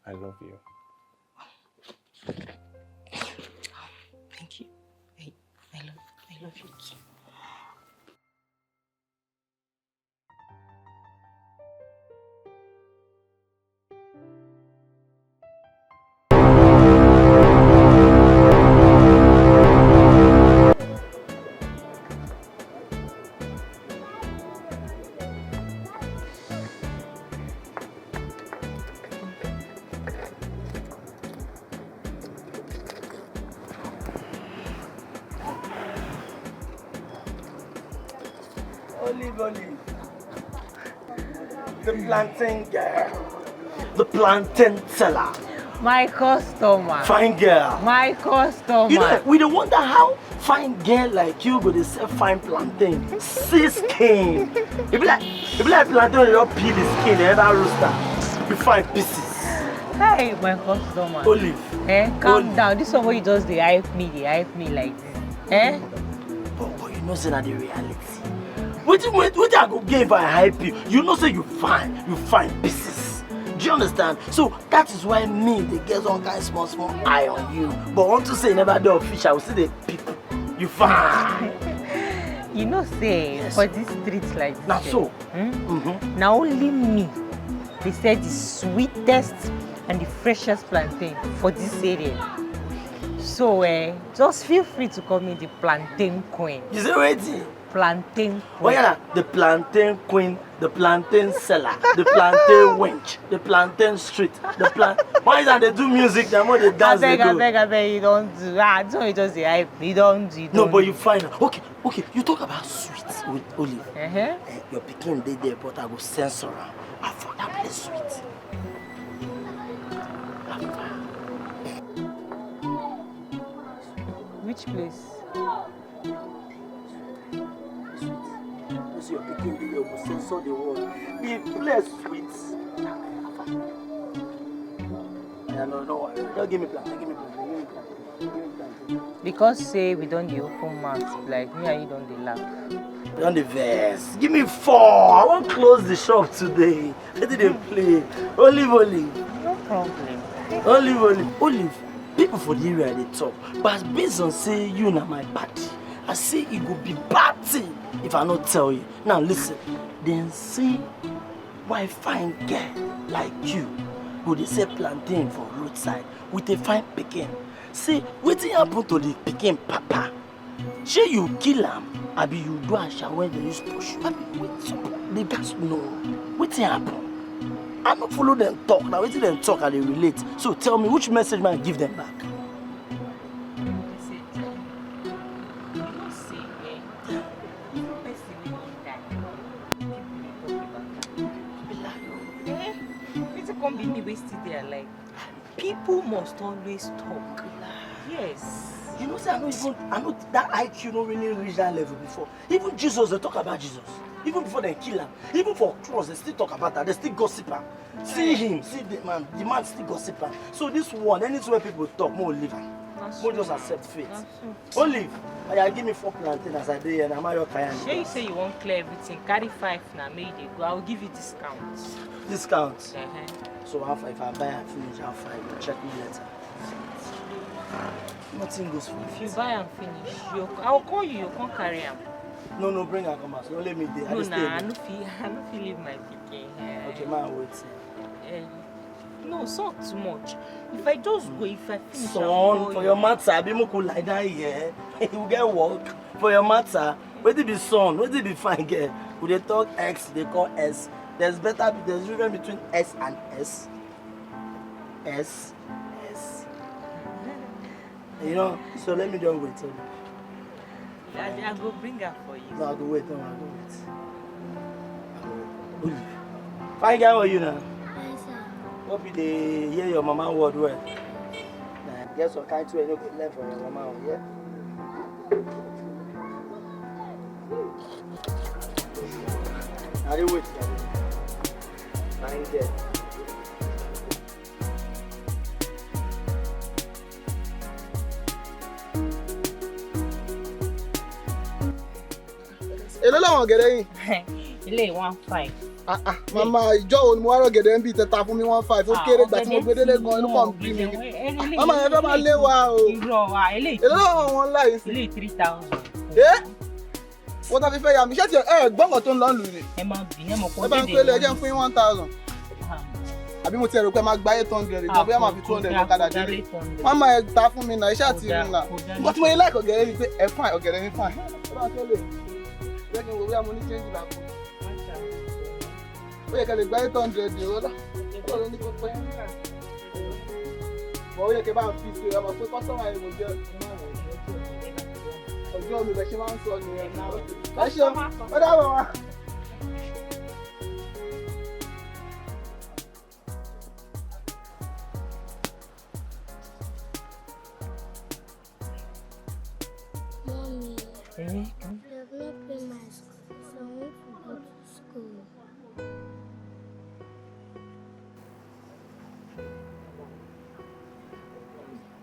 I love you. Thank you. I love you too. Olive. The plantain girl. The plantain seller. My customer. Fine girl. My customer. You know, we don't wonder how fine girl like you go to sell fine plantain. See skin. It be like plantain when you don't peel the skin, they ever roaster. You find pieces. Hey, my customer. Olive. Calm down. This one where you just they hype me like this. But you know say that the reality. What I go give if I hype you? You know say you find pieces. Do you understand? So that is why me they get some kind small eye on you. But want to say never do fish, I will see the people. You find. You know say yes. For these streets like this. Now so. Now only me. They said the sweetest and the freshest plantain for this area. So just feel free to call me the plantain queen. Is it ready? Plantain queen. Oh yeah, the plantain queen, the plantain seller, the plantain wench, the plantain street, the Why is that they do music, the more they dance I beg, you don't do that. Don't you just say hype. You don't do. No, but you find out. Okay, you talk about sweets with Olive. Your picking they there, but I will censor her. I thought that place sweet. Which place? Your picking the will censor the word. The place sweet. No, don't give me plan. Because say we don't the open mouth, like me and you don't the laugh. Don't the verse. Give me 4. I won't close the shop today. Let it play. Olive. No problem. Olive. People for the area they talk, but based on say you na my party, I say it could be bad thing if I not tell you. Now listen, then see why fine girl like you go they say plantain for roadside with a fine pikin. See wetin happen to the pikin papa? Shey you kill am, abi you do a shower when they use push? They just know wetin happen. I don't follow them talk. Now wetin them talk and they relate. So tell me which message man give them back? People must always talk. Yes. You know, say I know that IQ don't really reach that level before. Even Jesus, they talk about Jesus. Even before they kill him. Even for cross, they still talk about that. They still gossip him. See him, see the man still gossip him. So this one, anywhere people talk, more live him. More just accept fate. Olive, give me 4 plantain as I did and I'm your client. Sure you say you won't clear everything. Carry 5 now, maybe they go. I will give you discount. Discount? So if I buy and finish, I'll find you. Check me later. Nothing goes for If you buy and finish, I'll call you, you can't carry them. No, bring her come out. Don't let me there. No, I don't feel leave my picking. Okay, man, wait. No, it's not too much. If I just go, if I finish, son, for your matter, I be more cool like that here. You get work. For your matter, where they be son, where they be fine girl. When they talk X, they call S. There's difference between S and S. S. You know, so let me just wait. I'll go bring her for you. No, I'll go wait. Fine girl, what you now? Hope you they hear your mama word well. Nah, get some kind to any good left for your mama, yeah? Now they wait. Fine girl. Ilé 1.5. Mama, ìjọ wo ni mo wá rọ̀gẹ̀dẹ̀ ń bí tẹta fún mi 1.5 ó kéré gbà tí mo gbé délé gan inú kan bí mi ni. Mama ẹ fẹ́ máa lé wa o. Irọ́ wa eléyìí. Èló lọ́wọ́ wọn láyé sí. Eléyìí 3,000. Wọ́n ta fi fẹ́ ya mi ṣé ti gbọ́ngàn tó ń lọ lù ni. Ẹ máa bì ẹ mọ̀ kó ẹ bá ń pélé ẹ jẹ́ ń fún 1,000. Àbí mo ti rò pé máa gba 800 ìjọba yà máa fi 200 lọ́kadà délé. Mama ẹ ta fún mi náà iṣẹ́ àti ìrìn náà. Nǹkan tí mo yẹ láìkọ̀ ọ̀gẹ̀dẹ̀ ni pé ẹ fine ọ̀gẹ̀dẹ̀ ni fine. Ẹ bá ń pélé jẹ́ kí n wò bí mo ní change lápò. Ó yẹ kẹ́ lè gba 800 ìrọ́lá. Ọlọ́run ní kó pẹ́. Bọ̀ ó yẹ kẹ́ bá ń fi ṣe ọmọ pé kọ́sọ́mà yẹn mo jẹ́. Ọjọ́ mi bẹ̀ ṣe máa ń sọ nìyẹn. Ẹ ṣeun, ó dábọ̀ wá. Mommy, I have not paid my school, so I want to go to school.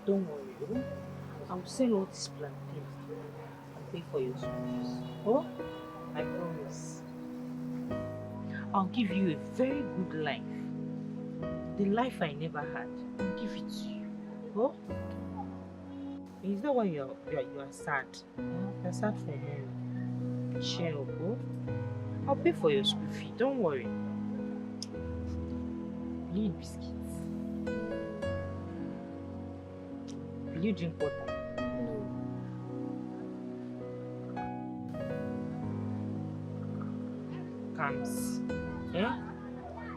Don't worry. I'll sell all this plantain and pay for your school fees. Oh, I promise. I'll give you a very good life. The life I never had. I'll give it to you. Oh? Is that why you are sad? You're sad for me. Cheer up, oh? I'll pay for your school fee. Don't worry. You need biscuits. Will you drink water? No. Comes.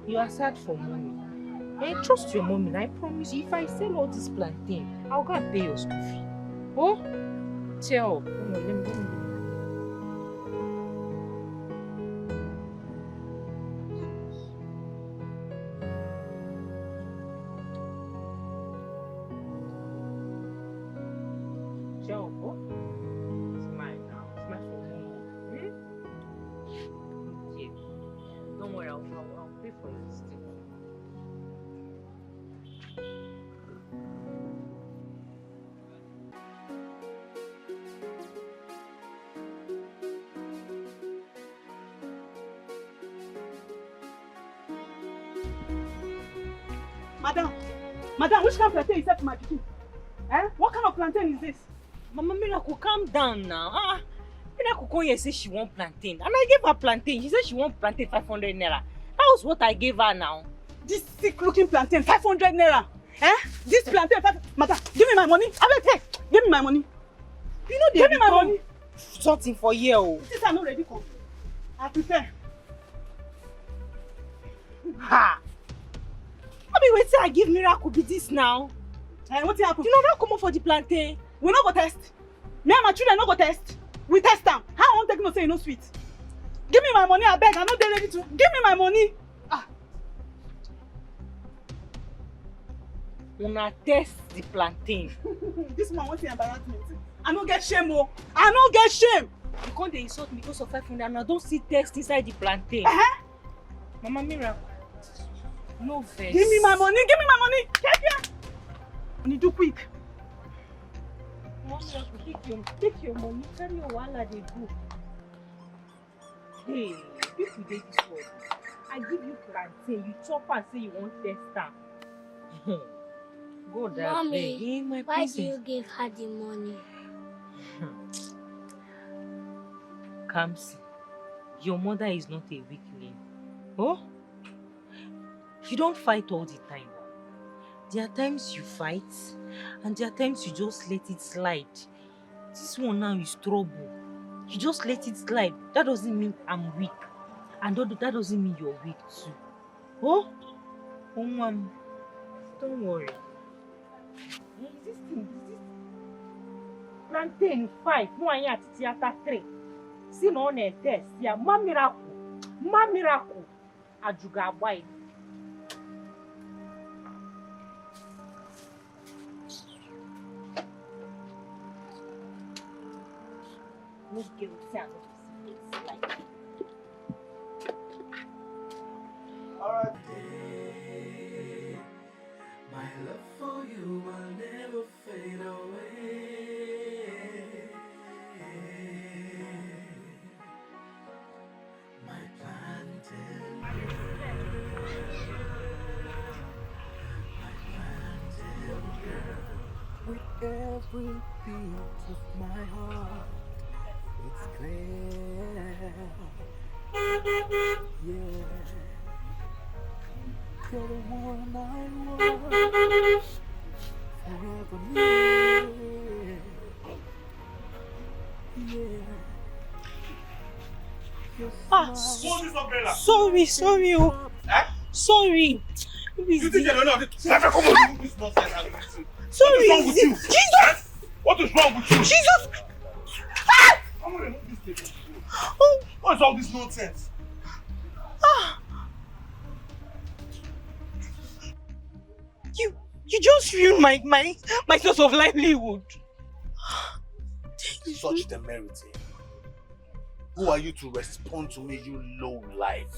You are sad for mommy. Trust your mommy. I promise you, if I sell all this plantain, I'll go and pay your school fee. Oh? Tell. Let me. Tell. Oh? Smile now. Smile for mommy. Yeah. Don't worry, I'll pay for you still. Madam, which kind of plantain is that for my pikin? What kind of plantain is this? Mama Miracle, calm down now. Miracle come here say she want plantain. And I gave her plantain. She said she want plantain 500 naira. That was what I gave her now. This sick-looking plantain, 500 naira. This plantain, Madam, give me my money. Abeg, give me my money. You know give me my money. Something for you. Oh. Since I'm not ready, come. I prepare. Ha! I mean, wait till I give Miracle be this now. What happen? You know that come up for the plantain. We no go test. Me and my children no go test. We test them. How I want take no say e no sweet? Give me my money, abeg. I'm not ready to. Give me my money. Una test the plantain. This man wants embarrassment. I no get shame, oh. I no get shame. You can't dey insult me because of 500 and I don't see test inside the plantain. Mama Miracle. No vex. Give me my money. Give me my money. Get here. Money do quick. Mama Miracle, take your money. Carry your wallet. They go. Hey, if you dey this world, I give you plantain. You chop and say you want test am. Go that Mommy, way. My why princess. do you give her the money? Kamsi, your mother is not a weakling. Oh? You don't fight all the time. There are times you fight, and there are times you just let it slide. This one now is trouble. You just let it slide. That doesn't mean I'm weak. And that doesn't mean you're weak too. Oh? Oh, mom. Don't worry. This plantain 5, no one yet theater 3. See no on a test. Yeah, ma miracle. Ajuga boy. Let's give it sound like. Alright. My love for you will never fade away. My plan every beat of my heart. It's clear. Yeah. You're the one I want. Forever near. Yeah. Sorry. Oh. Sorry. You think I don't know this? Come on, this nonsense. Sorry. What is wrong with you? Jesus! What is wrong with you? Jesus! Come on, remove this thing. What is all this nonsense? You just ruined my source of livelihood. Such temerity. Who are you to respond to me, you low life?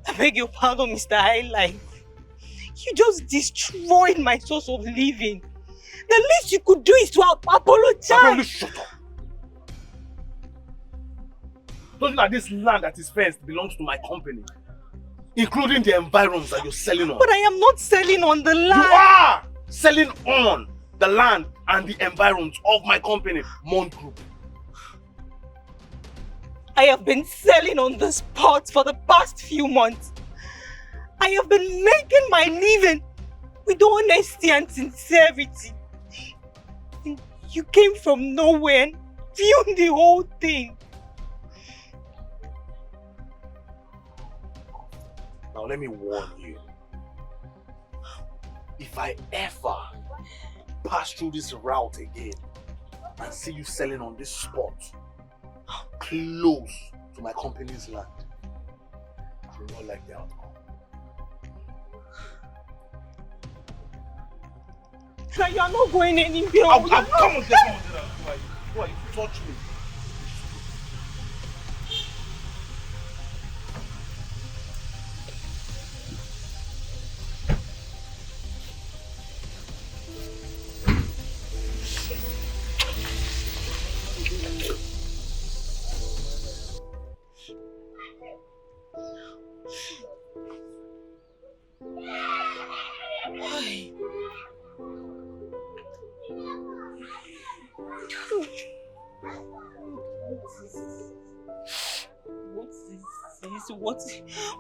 I beg your pardon, Mr. High Life. You just destroyed my source of living. The least you could do is to apologize. Apparently, shut up. Don't you know that this land that is fenced belongs to my company? Including the environs that you're selling on. But I am not selling on the land. You are selling on the land and the environs of my company, Mont Group. I have been selling on the spot for the past few months. I have been making my living with honesty and sincerity. And you came from nowhere and ruined the whole thing. Now let me warn you. If I ever pass through this route again and see you selling on this spot close to my company's land, you will not like the outcome. So you are not going anywhere. Come on, who are you? Touch me.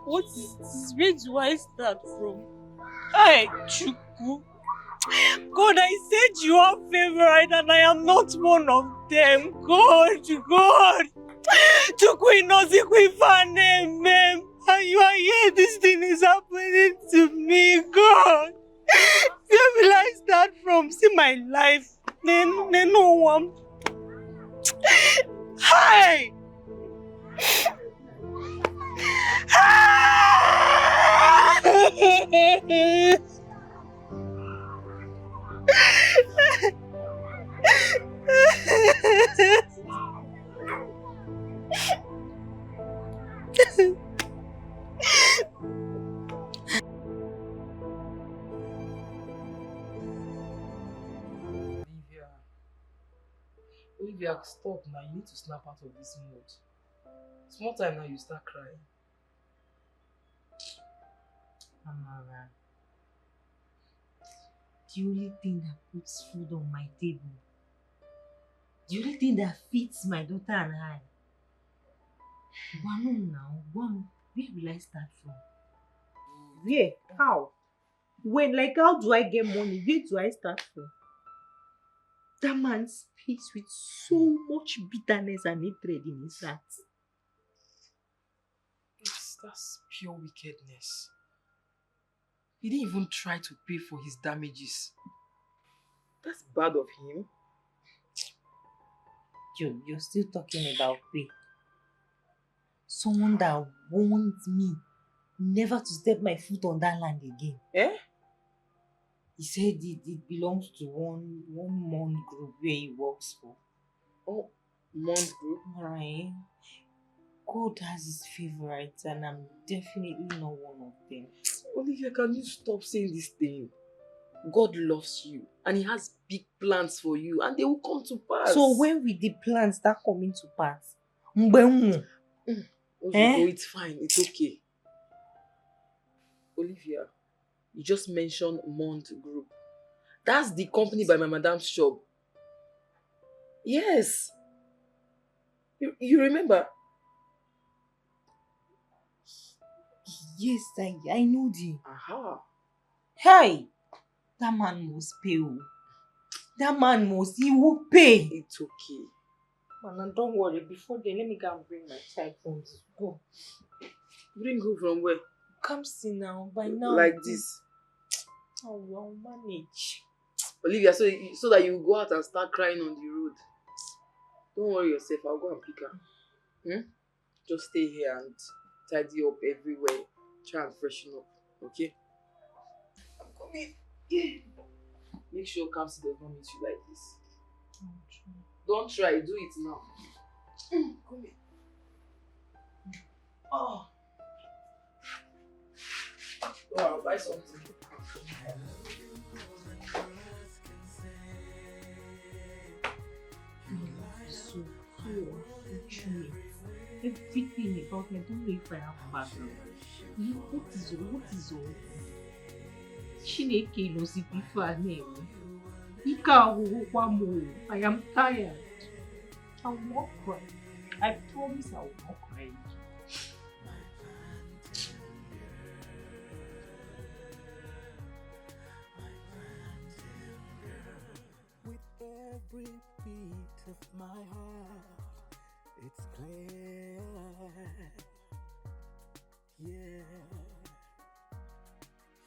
What is this? Where do I start from? Hey, Chuku. God, I said you are favorite and I am not one of them. God. Chuku inosikwe fane mem. And you are here, this thing is happening to me, God. Where will I start from? See my life. No one. Hi! Olivia, stop now. You need to snap out of this mood. Small time now, you start crying. Amara, the only thing that puts food on my table, the only thing that feeds my daughter and I. One, where will I start from? Where? How? When? Like, how do I get money? Where do I start from? That man speaks with so much bitterness and hatred in his heart. That's pure wickedness. He didn't even try to pay for his damages. That's bad of him. Joe, you're still talking about pay. Someone that warned me never to step my foot on that land again. Eh? He said it belongs to one Mon group where he works for. Oh, Mon group? Right. God has his favorites and I'm definitely not one of them. Olivia, can you stop saying this thing? God loves you and he has big plans for you and they will come to pass. So when will the plans start coming to pass? It's fine, it's okay. Olivia, you just mentioned Mont Group. That's the company by my madam's shop. Yes. You remember? Yes, I know the. Aha. Hey, that man must pay. He will pay. It's okay. Man, don't worry. Before then, let me go and bring my child from school. Bring who from where? Come see now. By now. Like this. Oh, I'll manage. Olivia, so that you go out and start crying on the road. Don't worry yourself. I'll go and pick her. Just stay here and tidy up everywhere. Try and freshen up. Okay? I'm coming. Yeah. Make sure Kamsi does not meet you like this. Don't try. Do it now. Come here. Oh. Oh, I'll buy something. So unfortunate. Everything about me, I don't know if I have background. What is all? Chineke knows it before her name. I am tired. I will not cry. I promise I will not cry. With every beat of my heart, it's clear. Yeah,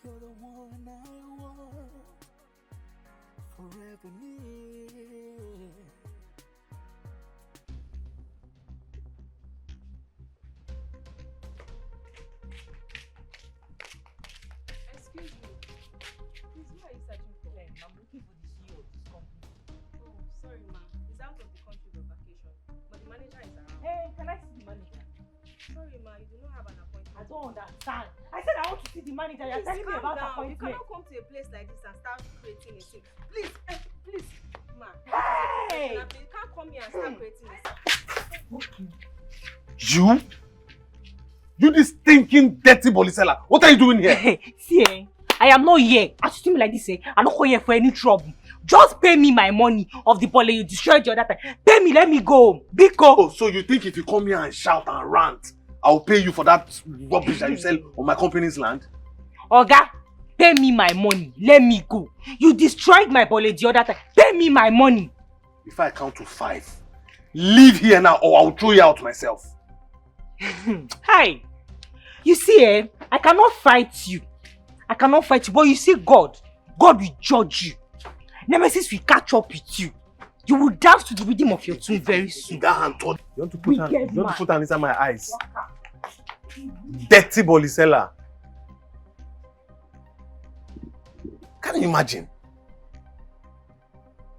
you're the one I want, forever near. Excuse me. Please, who are you searching for? I'm looking for the CEO of this company. Oh, sorry, ma'am. He's out of the country for vacation, but the manager is around. Hey, can I see the manager? Sorry, ma'am. You do not have an appointment. I don't understand. I said I want to see the manager. You're telling me about down. appointment. You cannot come to a place like this and start creating a scene. Please, please, ma'am. Hey! You can't come here and start creating a scene. Okay. You? You this stinking dirty bolisella. What are you doing here? See, I am not here. As you see me like this, I'm not here for any trouble. Just pay me my money of the bole you destroyed the other time. Pay me, let me go. Biko. Oh, so you think if you come here and shout and rant, I'll pay you for that rubbish that you sell on my company's land? Oga, pay me my money. Let me go. You destroyed my bole the other time. Pay me my money. If I count to 5, leave here now or I'll throw you out myself. Hi. You see, I cannot fight you. I cannot fight you, but you see God. God will judge you. Nemesis will catch up with you. You will dance to the rhythm of your tune very soon. That hand thought you want to put Wicked hand inside my eyes. Dirty bolisella. Can you imagine?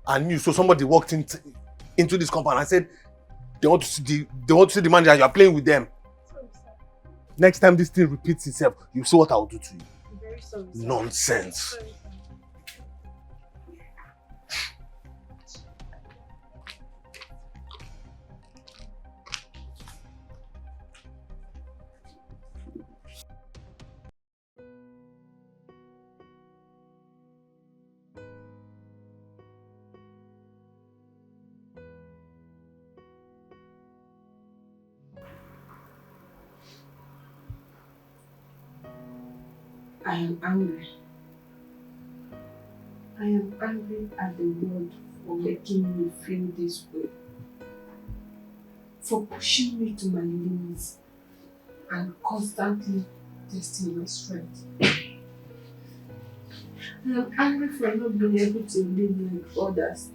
And you so somebody walked into this compound and said they want to see the manager and you are playing with them. Sorry, sir. Next time this thing repeats itself, you see what I will do to you. I'm very sorry, sir. Nonsense. Sorry, sir. I am angry. I am angry at the world for making me feel this way, for pushing me to my limits and constantly testing my strength. I am angry for not being able to live like others.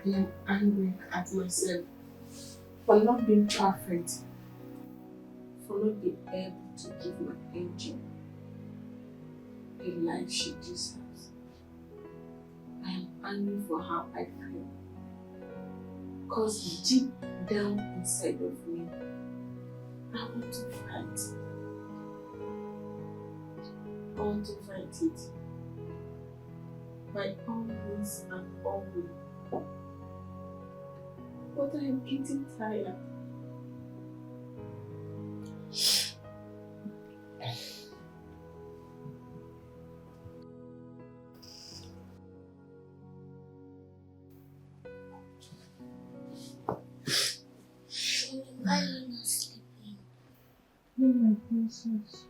I am angry at myself for not being perfect, for not being able to give my angel a life she deserves. I am angry for how I feel, because deep down inside of me, I want to fight. I want to fight it by all means and all way. But I am getting tired. Oh my princess.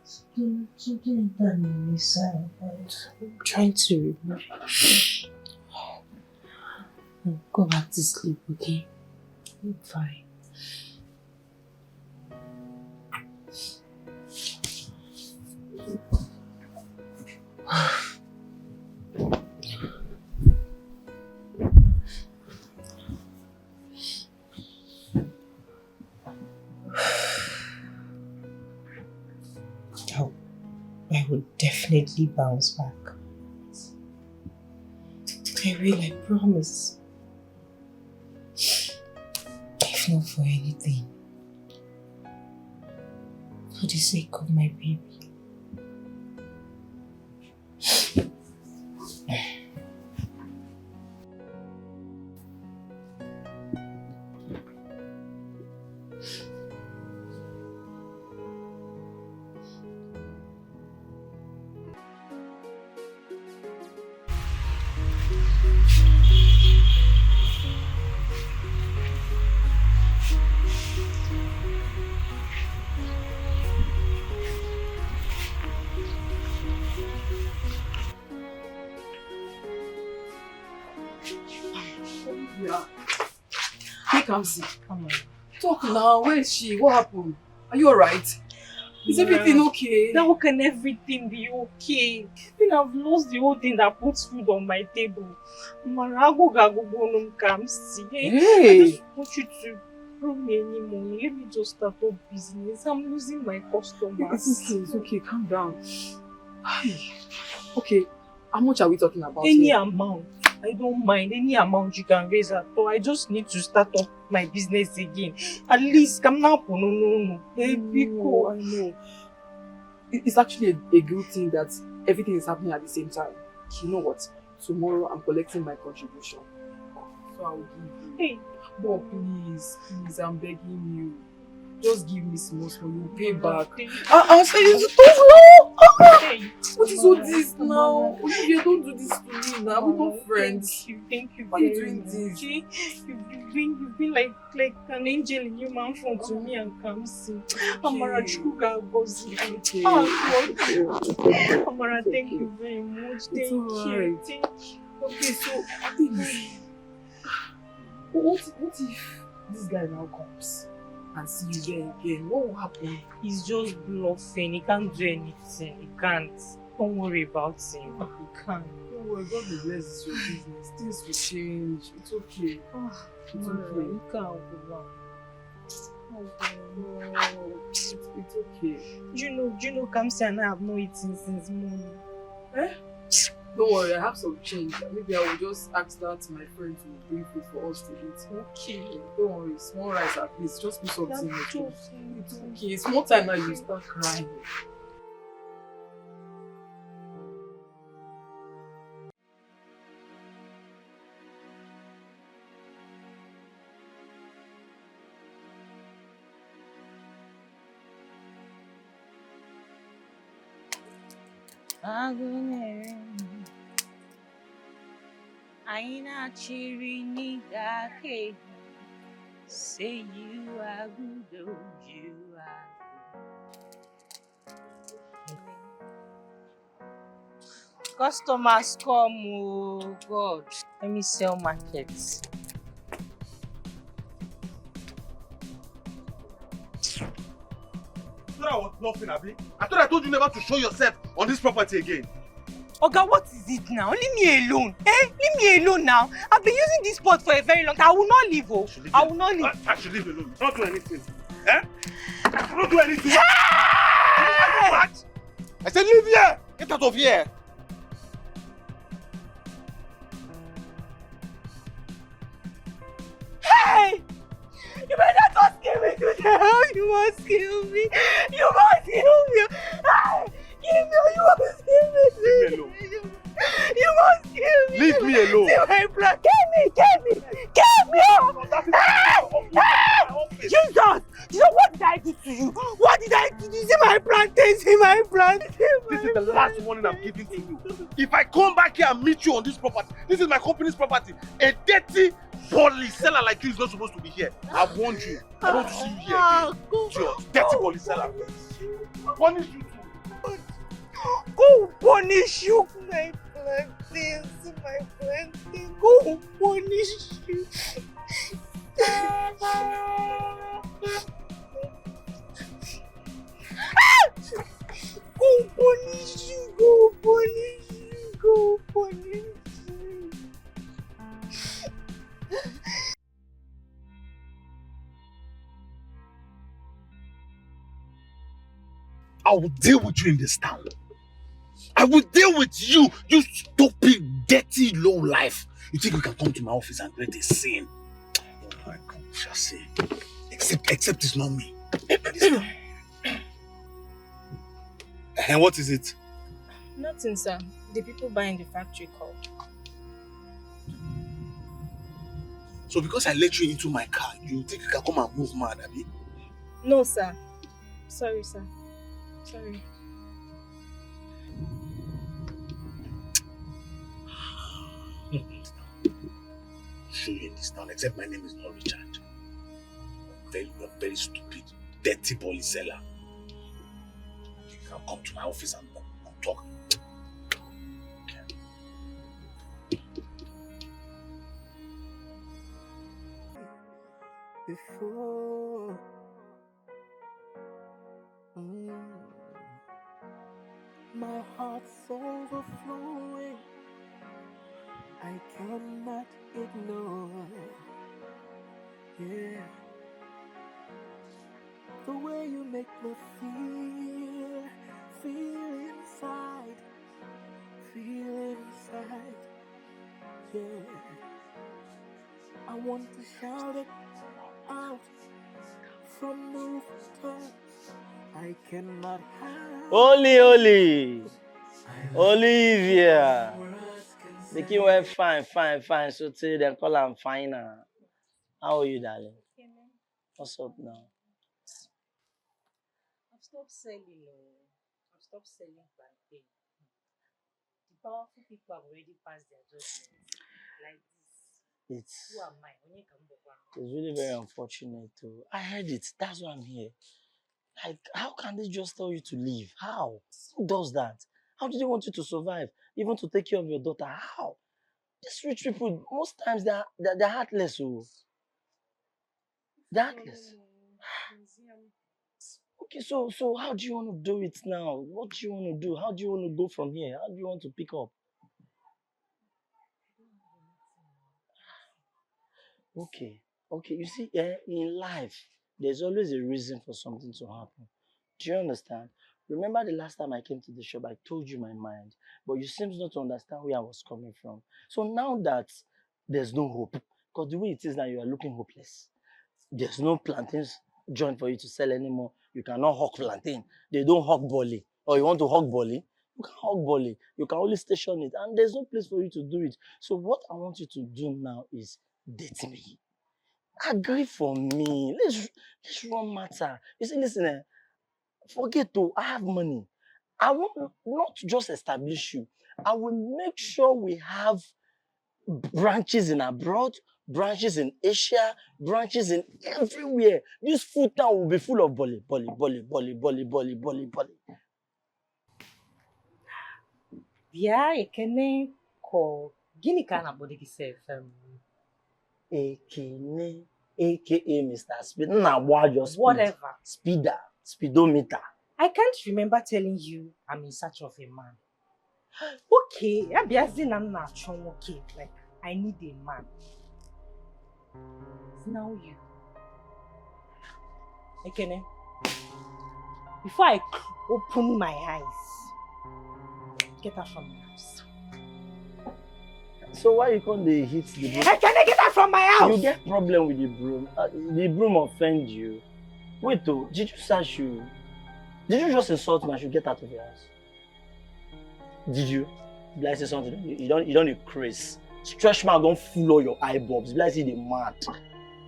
Something is done on this side. I'm trying to remember. Go back to sleep, okay? I'm fine. I will definitely bounce back. I will, I promise. If not for anything, for the sake of my baby. Kamsi, come on. Talk now. Where is she? What happened? Are you alright? Is everything okay? How can everything be okay? I think I've lost the whole thing that puts food on my table. Kamsi. Hey! I just want you to throw me any money. Let me just start up business. I'm losing my customers. It's okay. Calm down. Okay. How much are we talking about? Any amount. I don't mind any amount you can raise at all. I just need to start up my business again. At least come now. No. I know. It's actually a good thing that everything is happening at the same time. You know what? Tomorrow I'm collecting my contribution. So I'll give you. Hey. But please, I'm begging you. Just give me small, you pay back. I'll say it's too low. What is all this now? Olivia, don't do this to me now. We're not friends. Thank you. Why are you doing this? You've been like an angel in human form to me and Kamsi. Amara Chuga Gozi. Amara, thank you very much. Thank you. Okay, so what if this guy now comes and see you there again? What will happen? He's just bluffing. He can't do anything. He can't. Don't worry about him. He can't. Don't worry, God will bless your business. Things will change. It's okay. It's okay. You can't go It's okay. Do you know, Kamsi and I have not eaten since morning. Don't worry, I have some change. Maybe I will just ask that my friend to bring food for us to eat. Okay. Don't worry, small rice at least. Just put something in it. It's okay. It's more time now you start crying. Aina chirini dake. Say you are good, oh, you are good. Customers come, oh God. Let me sell markets. I thought I was bluffing, Abi. I thought I told you never to show yourself on this property again. Oga, what is it now? Leave me alone. Leave me alone now. I've been using this spot for a very long time. I will not leave, oh. I will not leave. I should leave alone. Don't do anything. Don't do anything. Hey! I said leave here. Get out of here. Hey! You better not kill me today. You must kill me. You must kill me. Hey! Give me, you must kill me. Leave me alone. You must kill me. Leave me alone. See my blood. Kill me. Jesus! What did I do to you? What did I do? See my plantain. See my plantain. This is the last warning I'm giving to you. If I come back here and meet you on this property, this is my company's property. A dirty, Poly seller like you is not supposed to be here. I've warned you. I don't want to see you here again. Idiot. Dirty poly seller. Punish you too. Go punish you, my plantains, my plantain. Go punish you. Go punish you, go punish you, go punish you. I will deal with you in this town. I will deal with you, you stupid, dirty, low life. You think you can come to my office and create a scene? Oh my God, shall say. Except it's not me. And what is it? Nothing, sir. The people buying the factory called. So because I let you into my car, you think you can come and move mad, Abi? No, sir. Sorry, sir. Sorry. Show you in this town, except my name is not Richard. Very stupid, dirty poly seller. You can come to my office and talk. Okay. Before my heart's overflowing, I cannot ignore. Yeah, the way you make me feel inside. Yeah, I want to shout it out from the rooftops. I cannot hide. Oli! Olivia! Making well fine. So today they call am fine now. How are you, darling? What's up now? I've stopped selling. I've stopped selling plantain. The powerful people have already passed their judgment. Like this. It's Who am I? really very unfortunate too. I heard it. That's why I'm here. Like, how can they just tell you to leave? How? Who does that? How do they want you to survive? Even to take care of your daughter? How? These rich people, most times they're heartless. Oh. They're heartless. Okay, so how do you want to do it now? What do you want to do? How do you want to go from here? How do you want to pick up? Okay. You see, in life, there's always a reason for something to happen. Do you understand? Remember the last time I came to the shop, I told you my mind, but you seem not to understand where I was coming from. So now that there's no hope, because the way it is now, you are looking hopeless. There's no plantains joint for you to sell anymore. You cannot hawk plantain. They don't hawk bolly. Or you want to hawk bolly? You can hawk bolly. You can only station it, and there's no place for you to do it. So what I want you to do now is date me. Agree for me. Let's run matter. You see, listen, forget to, I have money. I want not just establish you. I will make sure we have branches in abroad, branches in Asia, branches in everywhere. This food town will be full of bolly. Yeah, Ekene ko gini ka na body self. Ekene, aka Mr. Speed. Just whatever. Speeder, speedometer. I can't remember telling you I'm in search of a man. Okay, okay, like I need a man. It's now you. Ekene, before I open my eyes, get out from my house. So why you can't hit the broom? Ekene, get out from my house! You get problem with the broom. The broom offend you. Wait though, did you search you? Did you just insult me? I should get out of your house. Did you? Did I say something? You don't craze. Stretch mark don't fool all your eye bulbs. Did I say they mad?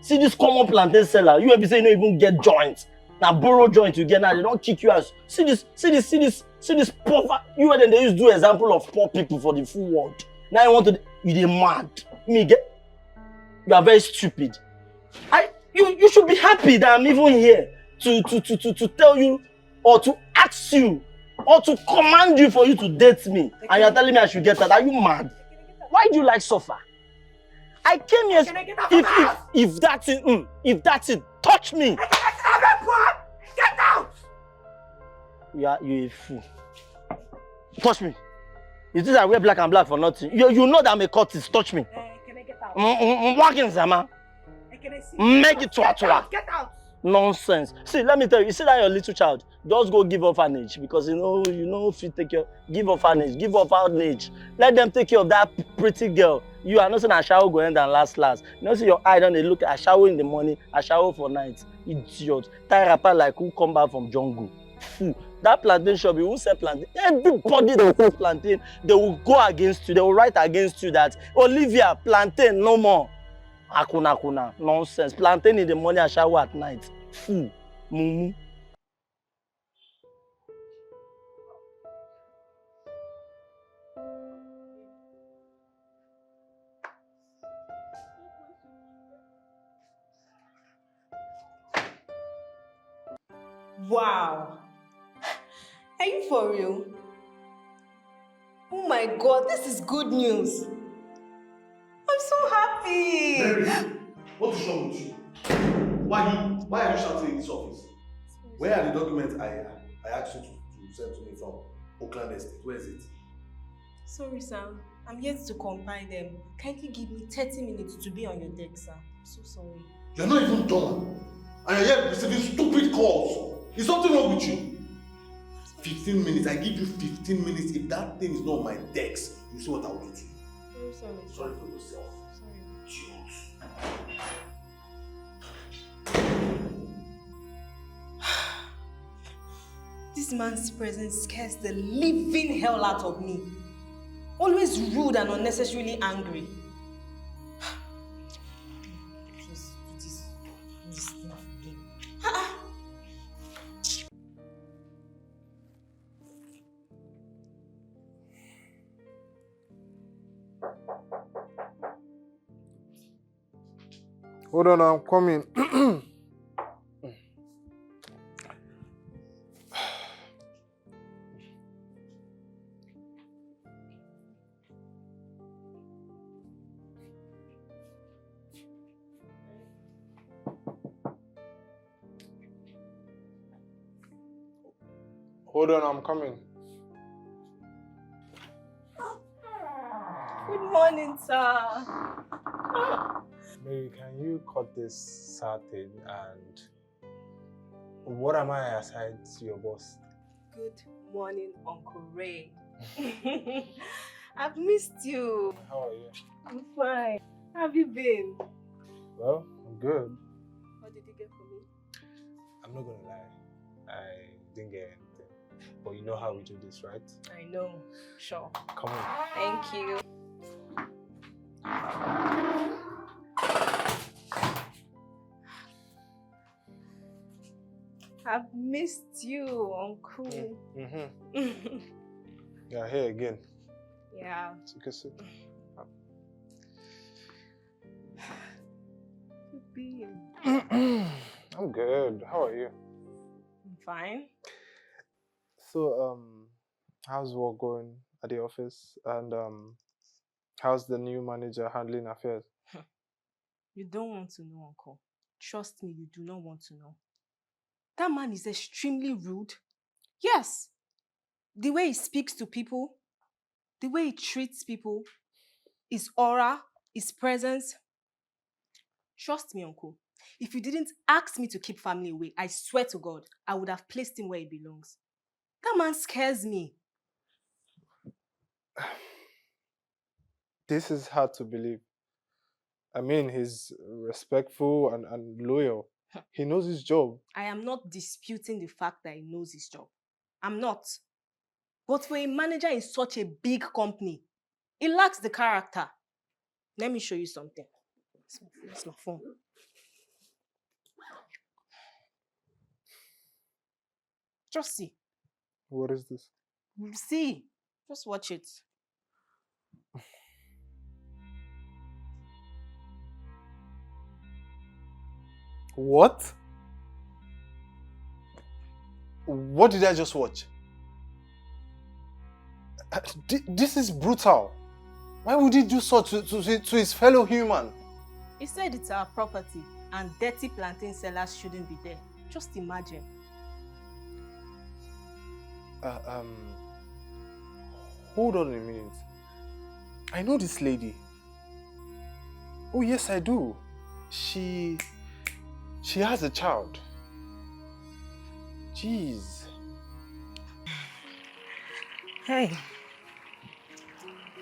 See this common plantain seller. You ever say you don't even get joints. Now borrow joint you get now. They don't kick you out. See this poor. You and then they used to do example of poor people for the full world. Now you want to. You they mad. Me get. You are very stupid. You should be happy that I'm even here to tell you or to ask you or to command you for you to date me. And you're telling me I should get that. Are you mad? Why do you like suffer? I came here. If that's it, touch me. Get out! You're a fool. Touch me. You think I wear black and black for nothing? You know that I'm a cultist. Touch me. Can I get out? Walking Zama. Can I see? Make it to Get out! Nonsense. See, let me tell you, see that your little child, just go give orphanage because you know if you take care, give orphanage. Let them take care of that pretty girl. You are not saying I shower go end and last. You know, see your eye don't they look, I shower in the morning, I shower for night. Idiot. Tie rapper like who come back from jungle. Fool. That plantain shop, you won't sell plantain. Everybody that will sell plantain, they will go against you, they will write against you that Olivia, plantain, no more. Akuna, nonsense. Plantain in the morning and shower at night. Fool. Mumu. Wow. Are you for real? Oh my God, this is good news. I'm so happy. Mary, what is wrong with you? Why are you shouting in this office? Where are the documents I asked you to send to me from Oakland Estate? Where is it? Sorry, Sam. I'm yet to compile them. Kindly give me 30 minutes to be on your deck, sir. I'm so sorry. You're not even done. And you're yet receiving stupid calls. Is something wrong with you? 15 minutes. I give you 15 minutes. If that thing is not on my desk, you see what I will do to you. Very sorry. Sorry for yourself. Sorry. This man's presence scares the living hell out of me. Always rude and unnecessarily angry. Just do this thing again. Hold on, I'm coming. Hold on, I'm coming. Good morning, sir. Mary, can you cut this sad thing and what am I aside to your boss? Good morning, Uncle Ray. I've missed you. How are you? I'm fine. How have you been? Well, I'm good. What did you get for me? I'm not gonna lie. I didn't get anything. But you know how we do this, right? I know. Sure. Come on. Thank you. I've missed you, Uncle. Yeah, here again. Yeah. Take a sip. I'm good. How are you? I'm fine. So, how's work going at the office? And how's the new manager handling affairs? You don't want to know, Uncle. Trust me, you do not want to know. That man is extremely rude. Yes. The way he speaks to people, the way he treats people, his aura, his presence. Trust me, Uncle. If you didn't ask me to keep family away, I swear to God, I would have placed him where he belongs. That man scares me. This is hard to believe. I mean, he's respectful and loyal. He knows his job. I am not disputing the fact that he knows his job. I'm not. But for a manager in such a big company, he lacks the character. Let me show you something. It's my phone. Just see. What is this? See. Just watch it. What? What did I just watch? This is brutal. Why would he do so to his fellow human? He said it's our property and dirty plantain sellers shouldn't be there. Just imagine. Hold on a minute. I know this lady. Oh yes, I do. She has a child. Jeez. Hey,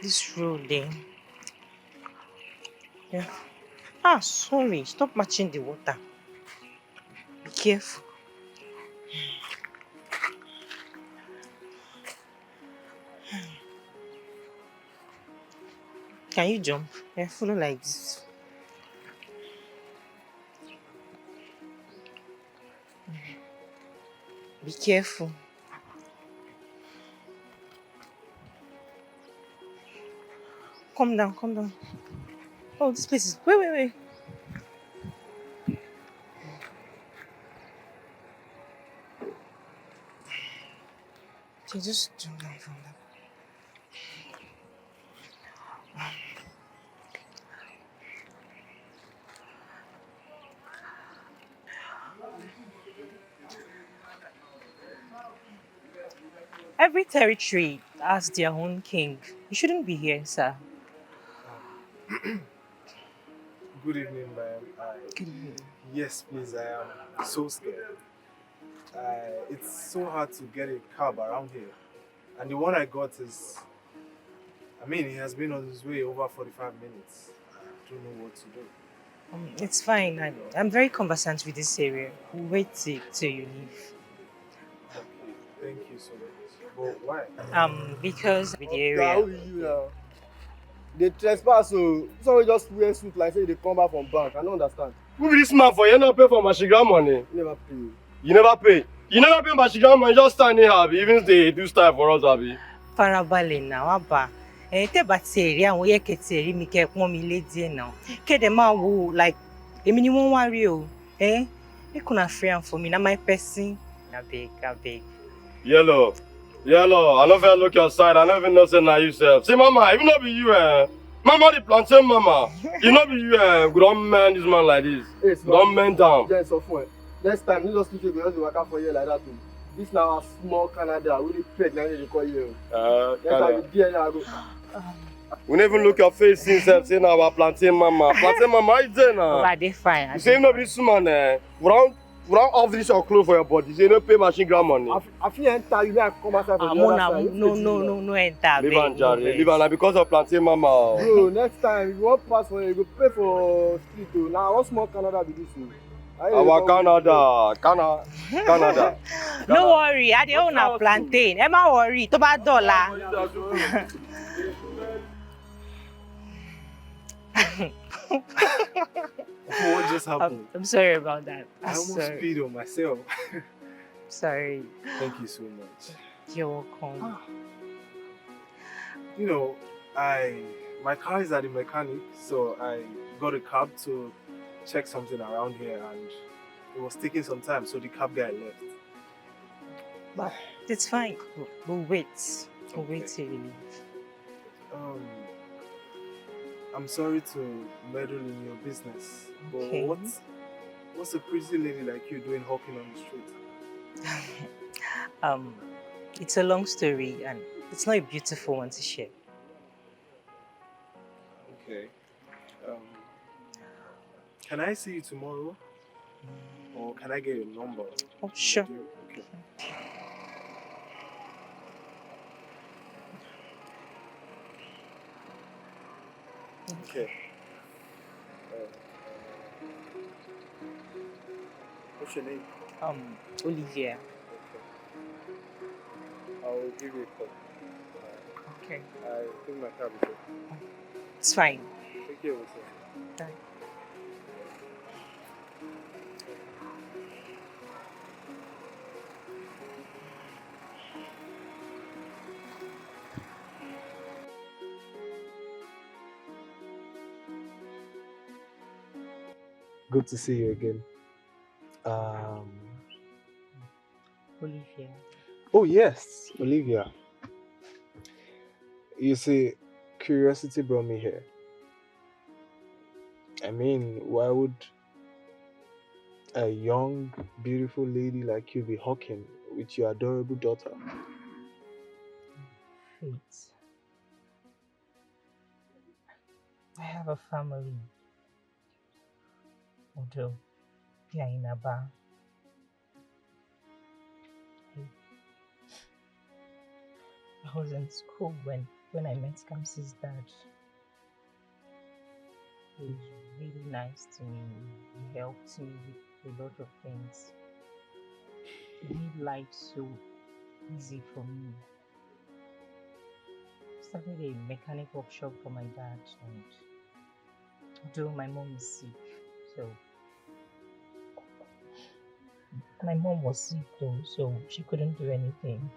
this road there. Yeah. Ah, sorry. Stop matching the water. Be careful. Can you jump? Yeah, follow like this. Be careful. Calm down, calm down. Oh, this place is... Wait. Okay, just jump down from that. Every territory has their own king. You shouldn't be here, sir. Good evening, ma'am. Good evening. Yes, please. I am so scared. It's so hard to get a cab around here. And the one I got is... I mean, he has been on his way over 45 minutes. I don't know what to do. It's fine. I'm very conversant with this area. We'll wait till you leave. Okay, thank you so much. But why? Because with the How area. are you now? They trespass, so somebody just wear suit like say they come back from bank. I don't understand. Who be this man for? You not pay for Mashigram money. You never pay. You never pay. You never pay Mashigram money. Just standing here, Abi. Even they do style for us, Abi. Farabalẹ̀ now, Abba. Tẹ́ bá ti rí àwọn yẹ́kẹ́ ti rí mi kẹ́ pọ́n mi lé díẹ̀ náà. Kéde máa wo like èmi ni wọ́n wá rí o. Make una free am for me. Na my person. Abeg. Yellow. I don't even look your side. I don't even know say na you sef. See, mama, if not be you, mama the plantain mama. If not be you, we don't man this man like this. Hey, don't man down. Yes, of course. Next time, you just think you just work out for you like that too. This now a small Canada. We dey pregnant they call you. Next time you there, I go. We never even look your face since say na our plantain mama. Plantain mama, how you there now? Oh, they fine. You say no be this man, we don't offer this your clothes for your body. You no pay machine ground money. I feel enter, you may come outside for the other side. No enter. Leave and Jerry. Leave and because of plantain mama. Bro, next time, if you want pass for you go pay for street too. Now, what small Canada be this one? Our Canada. No worry, I dey own a plantain. Ẹ má worry, tó bá dọ̀la. What just happened? I'm sorry about that. I almost peed on myself. Sorry. Thank you so much. You're welcome. You know, my car is at the mechanic, so I got a cab to check something around here, and it was taking some time, so the cab guy left. But it's fine. We'll wait. We'll wait till you leave. I'm sorry to meddle in your business, but Okay. what's a pretty lady like you doing hawking on the street? It's a long story, and it's not a beautiful one to share. Okay. Can I see you tomorrow? Or can I get your number? Oh, sure. Okay. Okay. What's your name? Olivia. I'll give you a call. Okay. I think my cab is ready. It's fine. Take care of yourself. Bye. Good to see you again. Um. Olivia. Oh yes, Olivia. You see, curiosity brought me here. I mean, why would a young, beautiful lady like you be hawking with your adorable daughter? Fate. I have a family. Although they are in Aba. I was in school when I met Kamsi's dad. He was really nice to me. He helped me with a lot of things. He made life so easy for me. Started a mechanic workshop for my dad, and though my mom is sick, so my mom was sick though, so she couldn't do anything.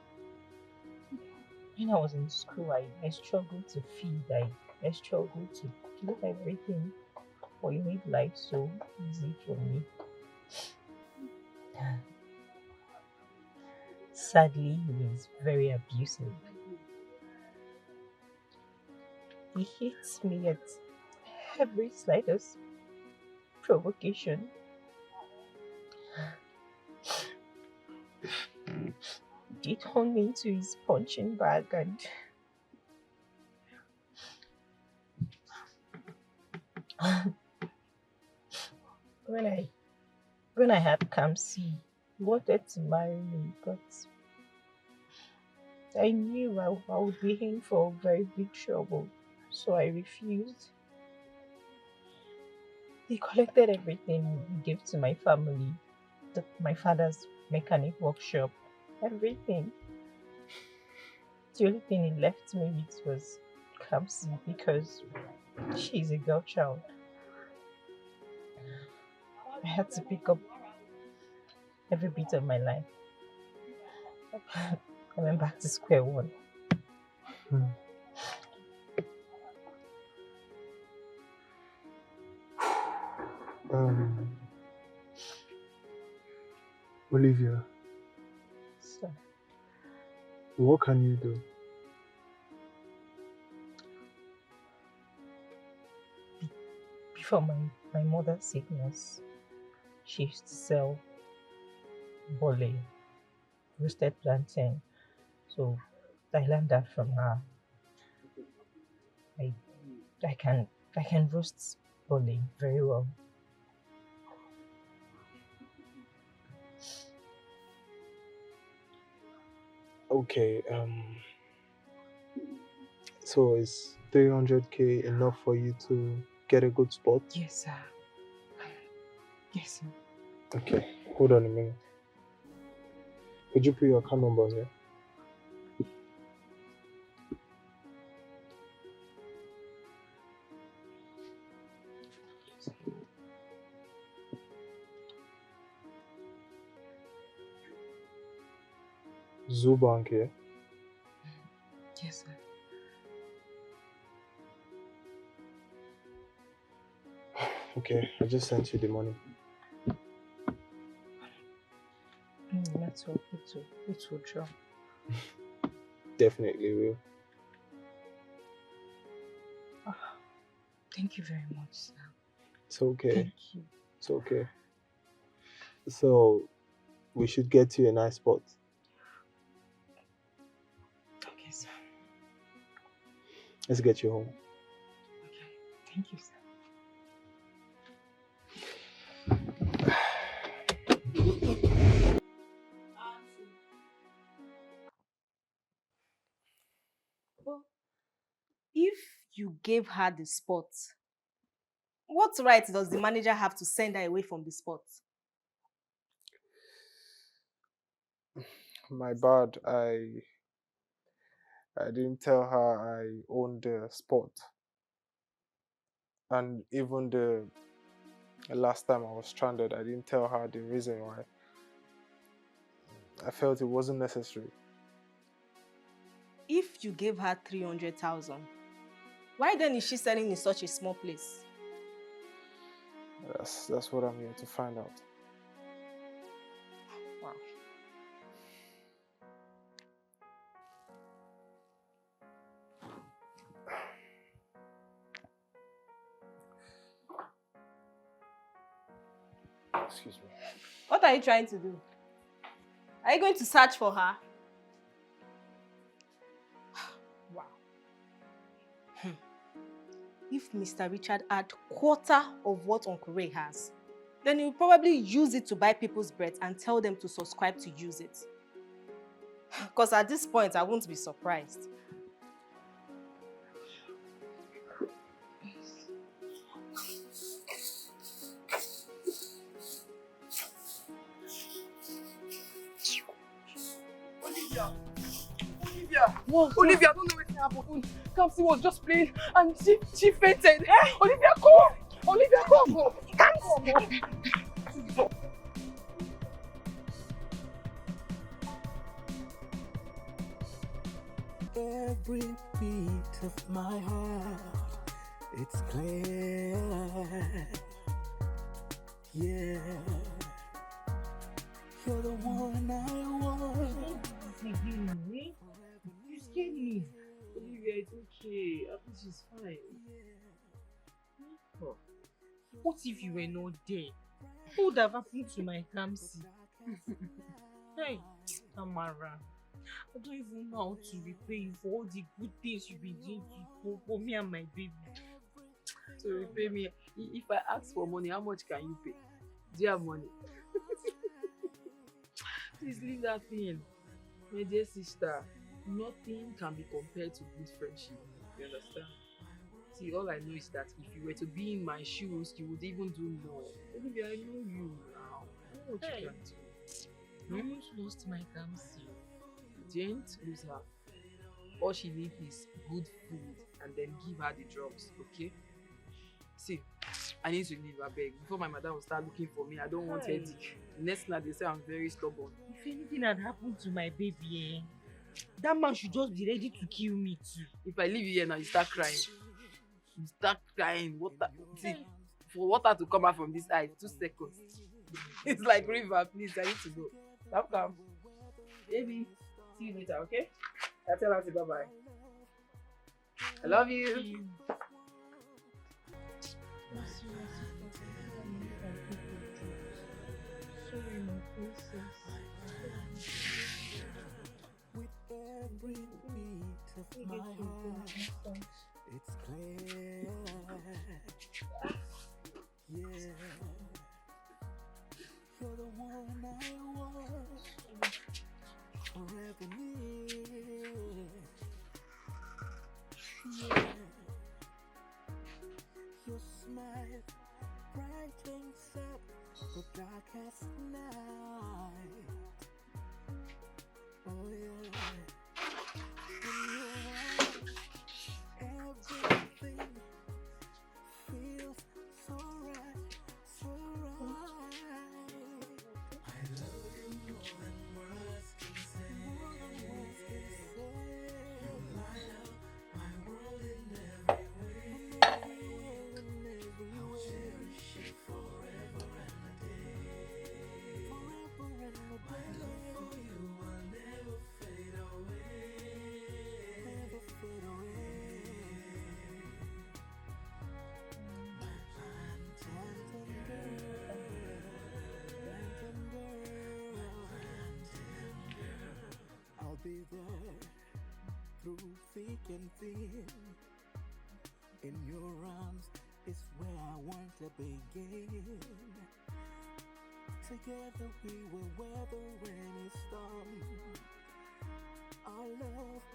When I was in school, I struggled to feed, I struggled to do everything, but he made life so easy for me. Sadly, he is very abusive. He hits me at every slightest provocation. He turned me into his punching bag, and when I had Kamsi, he wanted to marry me, but I knew I would be in for very big trouble, so I refused. He collected everything he gave to my family, my father's mechanic workshop, everything. The only thing he left me with was Kamsi because she's a girl child. I had to pick up every bit of my life. I went back to square one. Olivia, So, what can you do? before my mother's sickness, she used to sell bole, roasted plantain. So I learned that from her. I can roast bole very well. Okay, so is 300k enough for you to get a good spot? Yes, sir. Yes, sir. Okay, hold on a minute. Could you put your account number here? Zubank here. Yes, sir. Okay, I just sent you the money. Network, it will drop. Definitely will. Thank you very much, sir. It's okay. Thank you. It's okay. So, we should get you a nice spot. Okay, sir. Let's get you home. Okay. Thank you, sir. But if you gave her the spot, what right does the manager have to send her away from the spot? My bad. I didn't tell her I owned the spot. And even the last time I was stranded, I didn't tell her the reason why. I felt it wasn't necessary. If you gave her 300,000, why then is she selling in such a small place? That's what I'm here to find out. Excuse me. What are you trying to do? Are you going to search for her? Wow. If Mr. Richard had quarter of what Uncle Ray has, then he'll probably use it to buy people's bread and tell them to subscribe to use it. Because at this point, I won't be surprised. Olivia, I don't know what happened. Come see what's just playing and she fainted. Olivia, come! Olivia, come! Come! Every beat of my heart, it's clear. Yeah, you're the one I want. You scared me. Olivia, it's okay. I think she's fine. Oh. What if you were not there? What would have happened to my Kamsi? Hey, Tamara. I don't even know how to repay you for all the good things you've been doing for me and my baby. To repay me, if I ask for money, how much can you pay? Do you have money? Please leave that thing. My dear sister, nothing can be compared to good friendship. You understand? See, all I know is that if you were to be in my shoes, you would even do more. Olivia, I know you now. I know what you can do. I almost lost my Kamsi. Don't lose her. All she needs is good food and then give her the drugs, okay? See, I need to leave, I beg. Before my mother will start looking for me, I don't want headache. Next night they say I'm very stubborn. If anything had happened to my baby, that man should just be ready to kill me too. If I leave you here now, you start crying. You start crying. Water. See, for water to come out from this eye, 2 seconds. It's like river, please, I need to go. Come. Baby, see you later, okay? I'll tell Auntie bye-bye. I love you. With every beat of my heart, it's clear. Yeah, you're the one I want, forever near. Yeah, your smile brightens up the darkest night. Oh yeah, in your eyes, everything feels so right, so right. I love you more than words can say. You light up my world in every way. I'll cherish you forever and a day. My love for you will never fade away. Never fade away. My plantain girl. I'll be there through thick and thin. In your arms is where I want to begin. Together we will weather any storm. Our love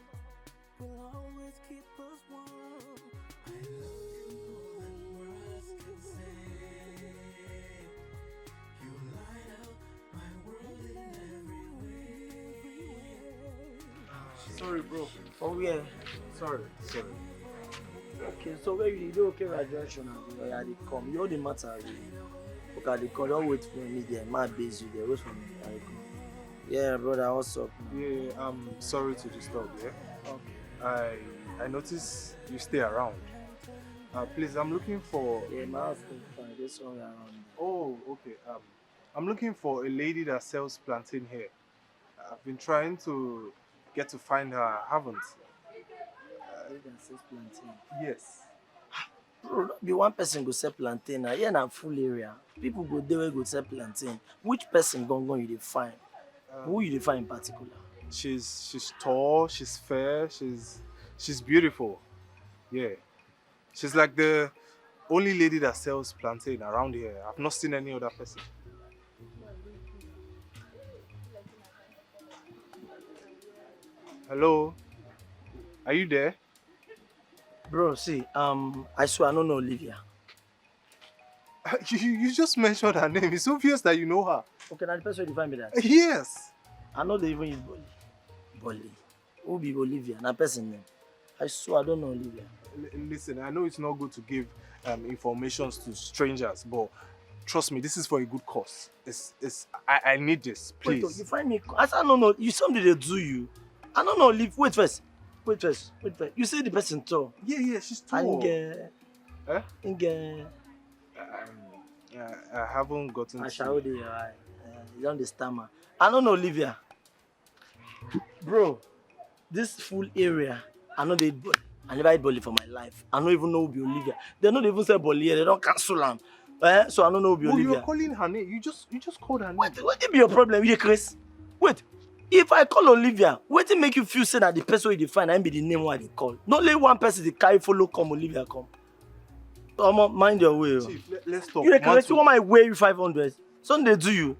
will always keep us warm. I love you more than words can say. You light up my world in every way. Sorry, bro. Oh, yeah. Sorry. Okay, so where you do okay right junction and where they come? You know the matter really. Okay, they call, don't wait for me there. My base you there, wait for me. I come. Yeah, brother, what's up? Yeah, I'm sorry to disturb you. Yeah? Okay. I notice you stay around. Please, I'm looking for... Yeah, my house is fine. There's one around. Oh, okay. I'm looking for a lady that sells plantain here. I've been trying to get to find her. I haven't. You can say plantain. Yes. Bro, not be one person go sell plantain. Now, here na full area. People go there wey go sell plantain. Which person gon you dey find? Who you dey find in particular? She's tall, she's fair, she's beautiful. Yeah. She's like the only lady that sells plantain around here. I've not seen any other person. Hello? Are you there? Bro, see, I swear I don't know Olivia. You just mentioned her name. It's obvious that you know her. Okay, now the person you find me that. Yes. I know they even use Bolly. Bolly. Who be Olivia? Na person name. I swear I don't know Olivia. Listen, I know it's not good to give informations to strangers, but trust me, this is for a good cause. I need this, please. Wait, you find me. I don't know. You somebody they do you. I don't know. Live. Wait first. You say the person tall. Yeah, she's tall. I haven't gotten. I shall you don't the stammer. I don't know Olivia. Bro, this full area, I know they eat Bolly. I never eat Bolly for my life. I don't even know who be Olivia. They don't even say Bolly here. They don't cancel them. So I don't know who be Olivia. You're calling her name. You just called her name. What be your problem? You Chris? Wait. If I call Olivia, what it make you feel say that the person you define and be the name why they call? Not only one person they carry follow come Olivia come. Mind your way. Chief, let's talk. You correct you want my way you 500. Something they do you.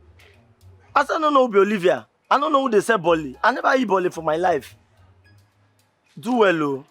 I don't know who be Olivia. I don't know who they say Bolly. I never eat Bolly for my life. Do well, oh.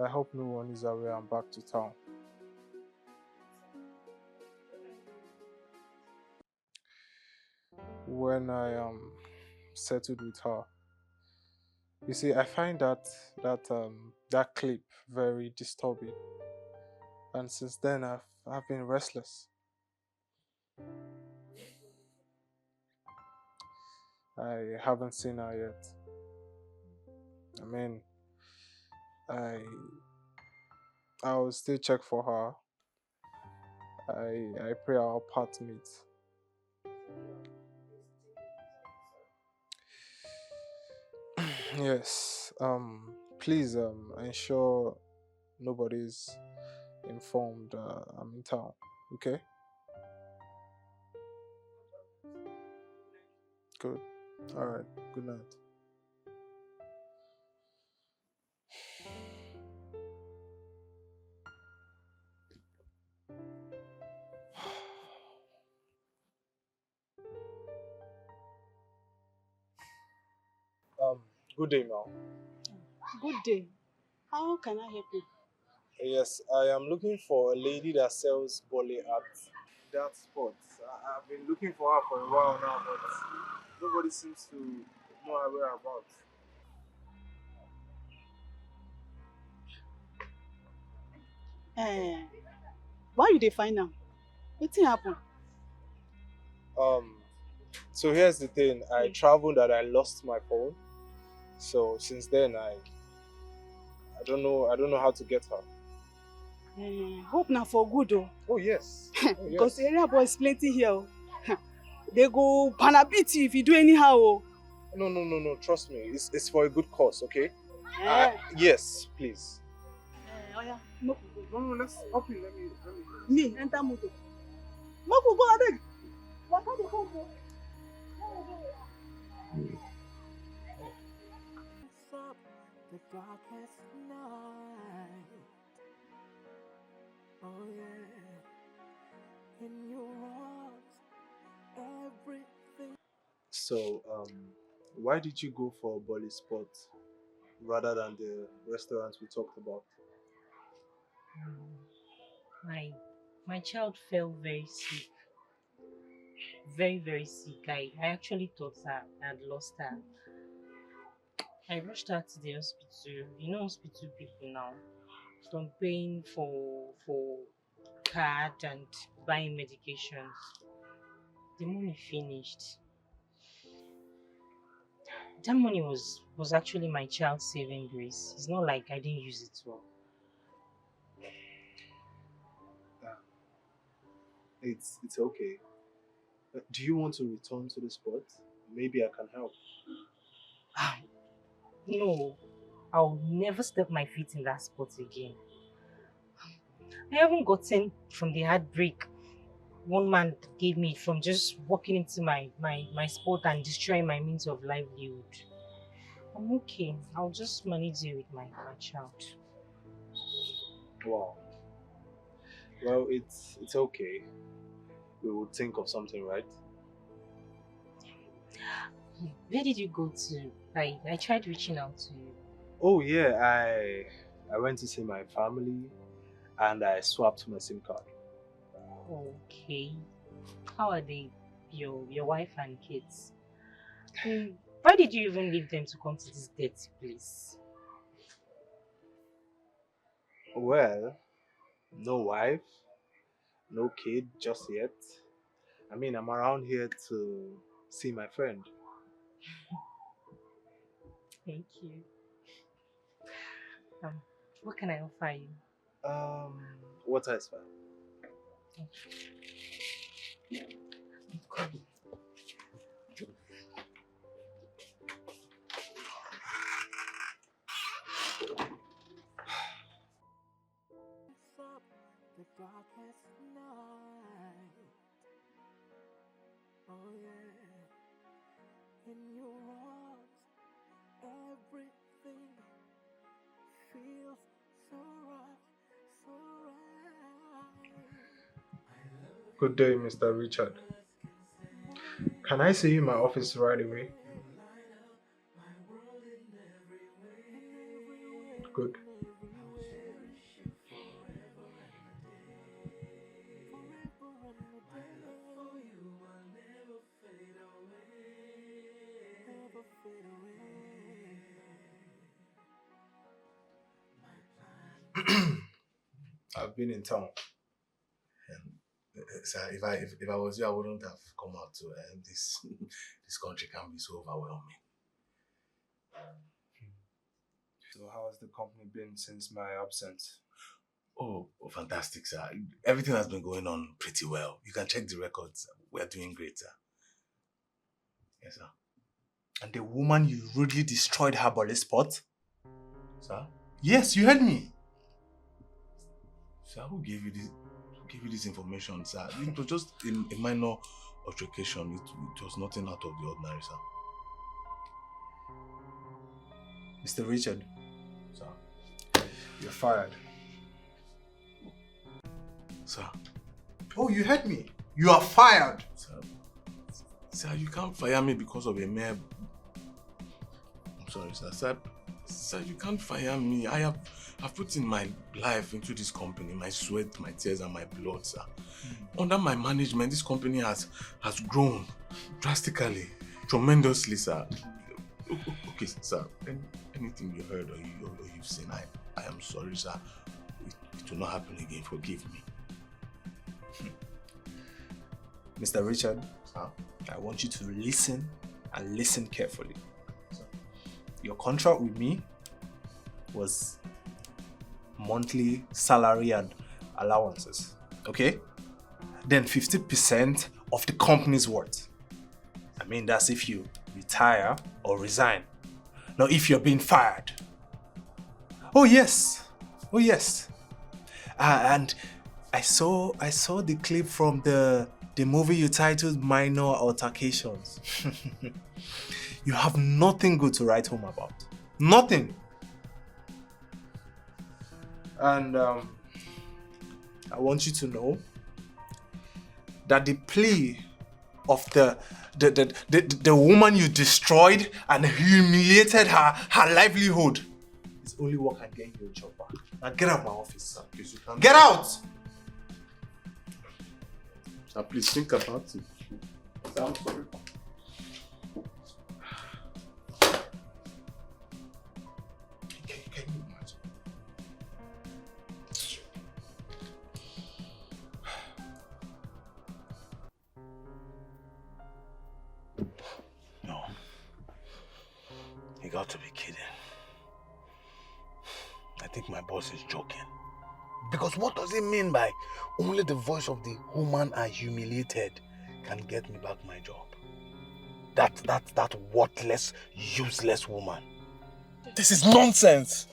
I hope no one is aware I'm back to town. When I settled with her, you see, I find that clip very disturbing, and since then I've been restless. I haven't seen her yet. I mean, I'll still check for her. I pray our path meet. Yes. Please ensure nobody's informed I'm in town. Okay? Good. Alright. Good night. Good day, ma'am. Good day. How can I help you? Yes, I am looking for a lady that sells bole at that spot. I've been looking for her for a while now, but nobody seems to know her whereabouts. Why you dey find am? Wetin happen? So here's the thing. I traveled and I lost my phone. So since then I don't know how to get her. Hope na for good oh. Oh yes. Because area boys plenty here oh. They go panabit you if you do anyhow oh. No. Trust me. It's for a good cause, okay? Eh. Yes, please. Oh yeah, make we go. No, let's up you. Let me. Me enter motor. Make we go abeg. Waka dey come oh. Up the darkest night. Oh yeah. In your arms, everything. So, why did you go for a Bolly spot rather than the restaurants we talked about? My child fell very sick. Very, very sick. I actually thought that I had lost her. I rushed her to the hospital. You know hospital people now. From paying for card and buying medications. The money finished. That money was actually my child's saving grace. It's not like I didn't use it well. It's okay. Do you want to return to the spot? Maybe I can help. No, I'll never step my feet in that spot again. I haven't gotten from the heartbreak one man gave me from just walking into my spot and destroying my means of livelihood. I'm okay. I'll just manage it with my child. Wow. Well, it's okay. We will think of something, right? Where did you go to? I tried reaching out to you. Oh yeah, I went to see my family and I swapped my SIM card. Okay. How are they? Your wife and kids? Why did you even leave them to come to this dirty place? Well, no wife, no kid just yet. I mean, I'm around here to see my friend. Thank you. What can I offer you? Water is fine. Okay. Up the darkest night. Oh yeah. In your arms, everything feels so right, so right. Good day, Mr. Richard. Can I see you in my office right away? Good. I've been in town. Sir, if I was you, I wouldn't have come out to this country can be so overwhelming. So how has the company been since my absence? Oh, fantastic, sir. Everything has been going on pretty well. You can check the records. We're doing great, sir. Yes, sir. And the woman you rudely destroyed her Bolly spot? Sir? Yes, you heard me. Sir, who gave you this information, sir? It was just a minor altercation. It was nothing out of the ordinary, sir. Mr. Richard. Sir. You're fired. Sir. Oh, you heard me. You are fired. Sir, you can't fire me because of a mere... I'm sorry, sir. Sir, you can't fire me. I've put in my life into this company, my sweat, my tears, and my blood, sir. Under my management, this company has grown drastically, tremendously, sir. Okay, sir. Anything you heard or you've seen, I am sorry, sir. It will not happen again. Forgive me. Mr. Richard, I want you to listen and listen carefully. Your contract with me was monthly salary and allowances. Okay? Then 50% of the company's worth. I mean, that's if you retire or resign. Now, if you're being fired. Oh yes. Oh yes. And I saw the clip from the movie you titled Minor Altercations. You have nothing good to write home about. Nothing. And I want you to know that the plea of the woman you destroyed and humiliated her livelihood is only what can get you a job back. Now get out of my office. Get out! Sir, please think about it. Sir, I'm sorry. Can you imagine? No. You got to be kidding. I think my boss is joking. Because what does it mean by only the voice of the woman I humiliated can get me back my job? That worthless, useless woman. This is nonsense.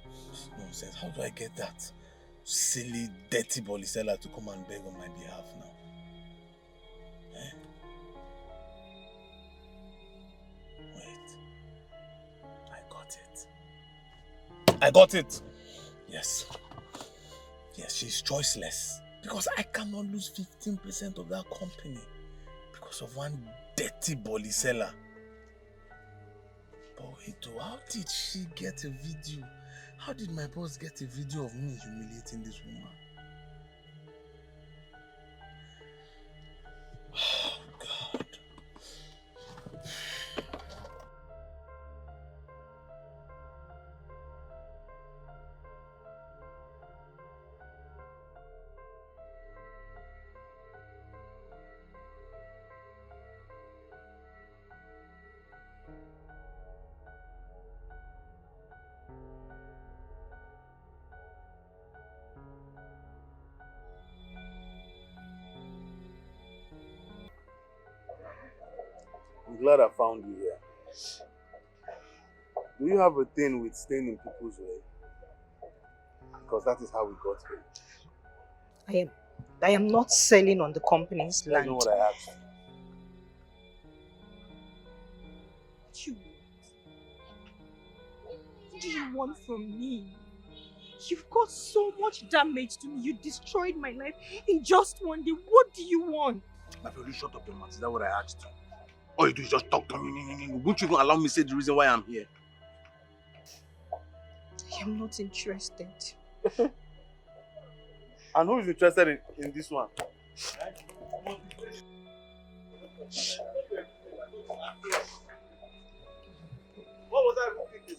This is nonsense. How do I get that silly, dirty Bolisella to come and beg on my behalf now? Eh? Wait. I got it. Yes. Yes, she's choiceless. Because I cannot lose 15% of that company because of one dirty Bolisella. But wait, how did she get a video? How did my boss get a video of me humiliating this woman? Oh, God. I'm glad I found you here. Do you have a thing with staying in people's way? Because that is how we got here. I am not selling on the company's land. That's not what I asked. What do you want from me? You've got so much damage to me. You destroyed my life in just one day. What do you want? My friend, you shut up your mouth. Is that what I asked you? All you do is just talk to me. Won't you even allow me to say the reason why I'm here? I am not interested. And who is interested in this one? What was I thinking?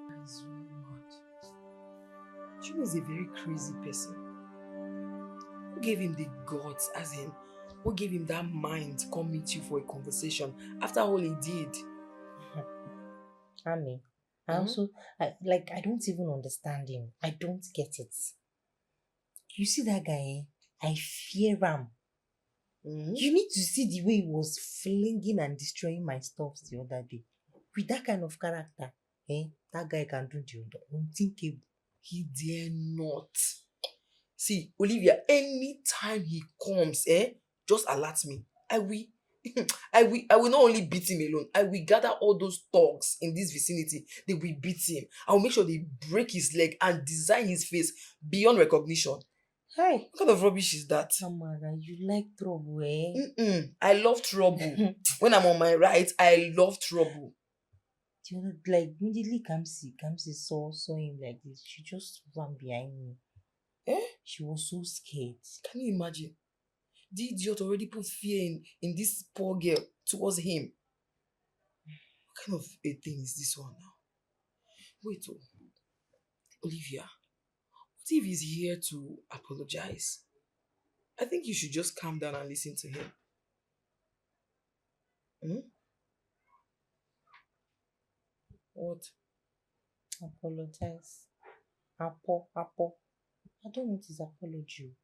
That's really mad. Chuma is a very crazy person. Who gave him the guts, as in, who gave him that mind to come meet you for a conversation after all he did? Ami, I don't even understand him. I don't get it. You see that guy, I fear him. You need to see the way he was flinging and destroying my stuff the other day. With that kind of character, that guy can do the unthinkable. He dare not. See, Olivia, anytime he comes, just alert me. I will not only beat him alone, I will gather all those thugs in this vicinity. They will beat him. I will make sure they break his leg and design his face beyond recognition. Hey, what kind of rubbish is that? Tamara, you like trouble, eh? I love trouble. When I'm on my right, I love trouble. You know, like immediately Kamsi saw him like this. She just ran behind me. She was so scared. Can you imagine? The idiot already put fear in this poor girl towards him. What kind of a thing is this one now? Wait, oh. Olivia, what if he's here to apologize? I think you should just calm down and listen to him. Hmm? What? Apologize. Apo. I don't want his apology.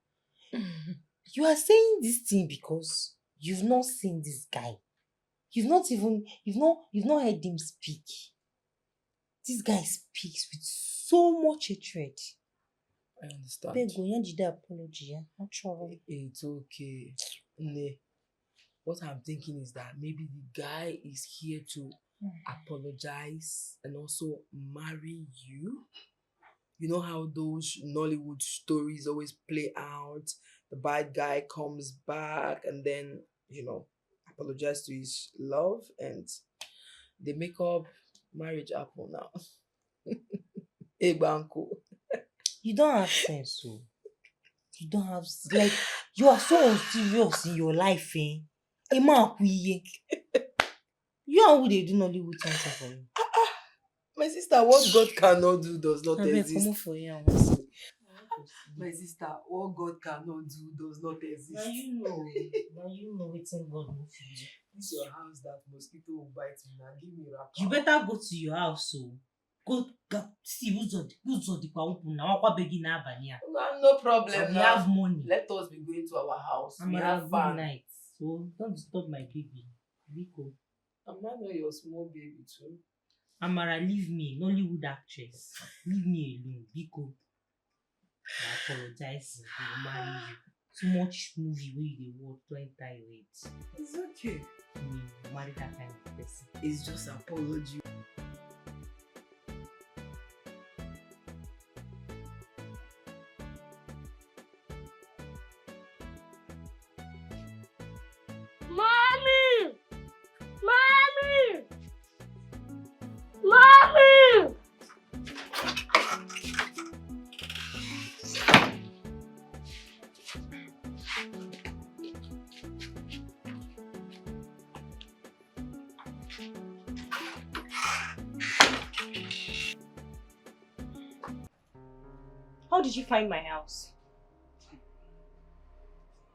You are saying this thing because you've not seen this guy. You've not heard him speak. This guy speaks with so much hatred. I understand. Beg the apology. Actually, it's okay. Ne. What I'm thinking is that maybe the guy is here to apologize and also marry you. You know how those Nollywood stories always play out? The bad guy comes back and then, apologize to his love and they make up, marriage happen now. Hey, Banco. You don't have sense, so. You don't have, like, you are so unserious in your life, eh? You are who they do Nollywood something for you. My sister, what God cannot do does not exist. Come for you. My sister, what God cannot do does not exist. Now you know it's in God will feed you. This your house that mosquito will bite me now. Give me wrapper. You better go to your house, so. Go see who's on the open now. No problem. We have money. Let us be going to our house. We have fun. Good night. So don't disturb my baby. Biko. Amara know your small baby too. Amara, leave me. Nollywood actress. Leave me alone. Biko. I apologize. I marry you. Too much movie where you watch to enter your head. It's okay. Marry that kind of person. It's just apology. Mommy! How did you find my house?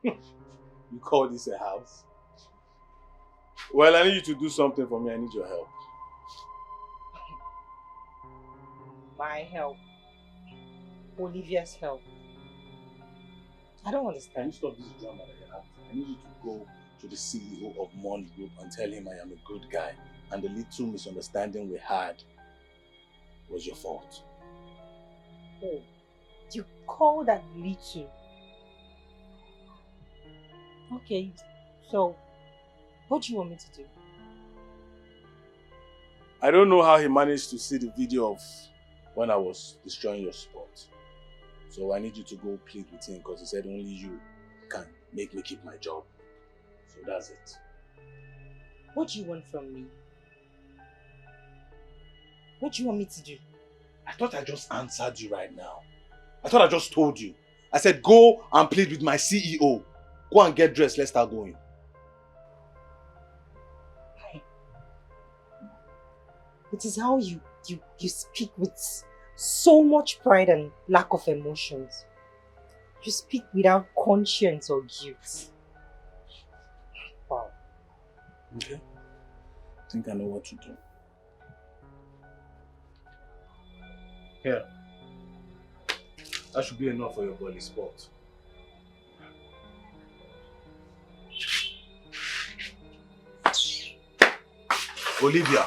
You call this a house? Well, I need you to do something for me. I need your help. My help. Olivia's help. I don't understand. Can you stop this drama that you're acting? I need you to go to the CEO of Mon Group and tell him I am a good guy and the little misunderstanding we had was your fault. Oh, you call that little? Okay, so what do you want me to do? I don't know how he managed to see the video of when I was destroying your spot. So I need you to go plead with him because he said only you can make me keep my job. So that's it. What do you want from me? What do you want me to do? I thought I just answered you right now. I thought I just told you. I said go and plead with my CEO. Go and get dressed, let's start going. It is how you speak with so much pride and lack of emotions. You speak without conscience or guilt. Wow. Okay. I think I know what to do. Here. That should be enough for your body spot. Olivia.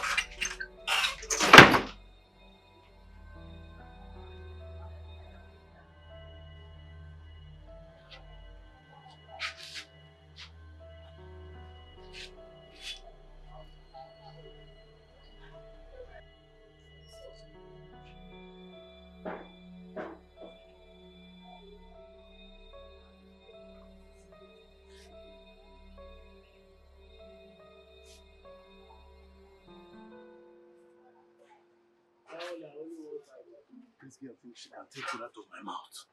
This girl thinks she can take food out of my mouth.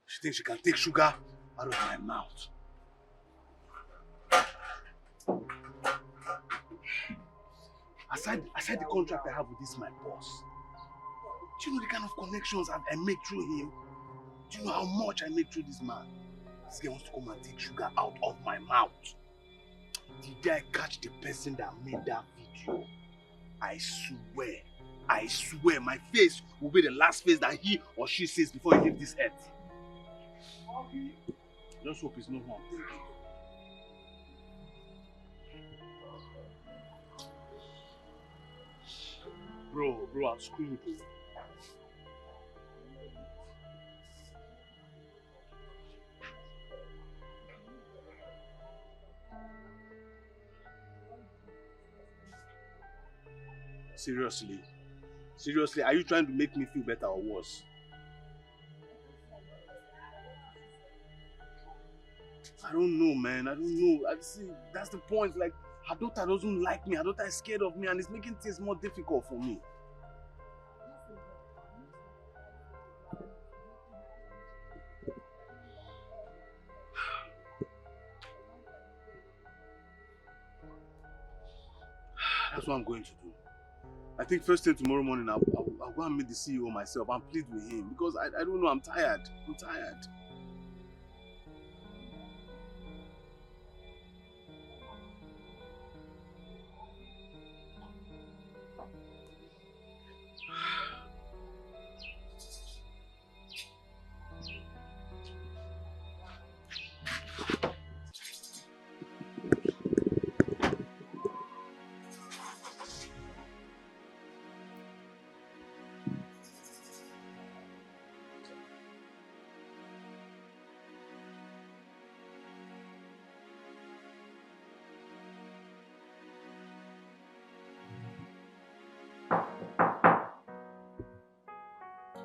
She thinks she can take sugar out of my mouth. Aside the contract I have with this my boss, do you know the kind of connections I make through him? Do you know how much I make through this man? This guy wants to come and take sugar out of my mouth. The day I catch the person that made that video, I swear, my face will be the last face that he or she sees before he leaves this earth. Just hope it's no harm. Bro, I'm screwed. Seriously, are you trying to make me feel better or worse? I don't know, man. I don't know. I see, that's the point. Like, her daughter doesn't like me. Her daughter is scared of me, and it's making things more difficult for me. That's what I'm going to do. I think first thing tomorrow morning, I'll go and meet the CEO myself and plead with him because I don't know, I'm tired.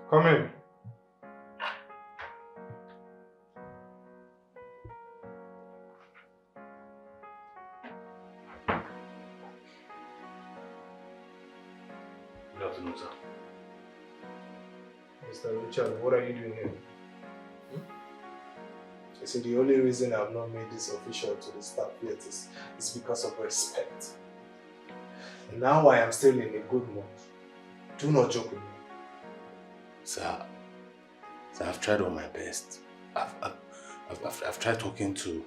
Come in. Good afternoon, sir. Mr. Richard, what are you doing here? I said the only reason I've not made this official to the staff yet is because of respect. And now I am still in a good mood. Do not joke with me. Sir, I've tried all my best. I've tried talking to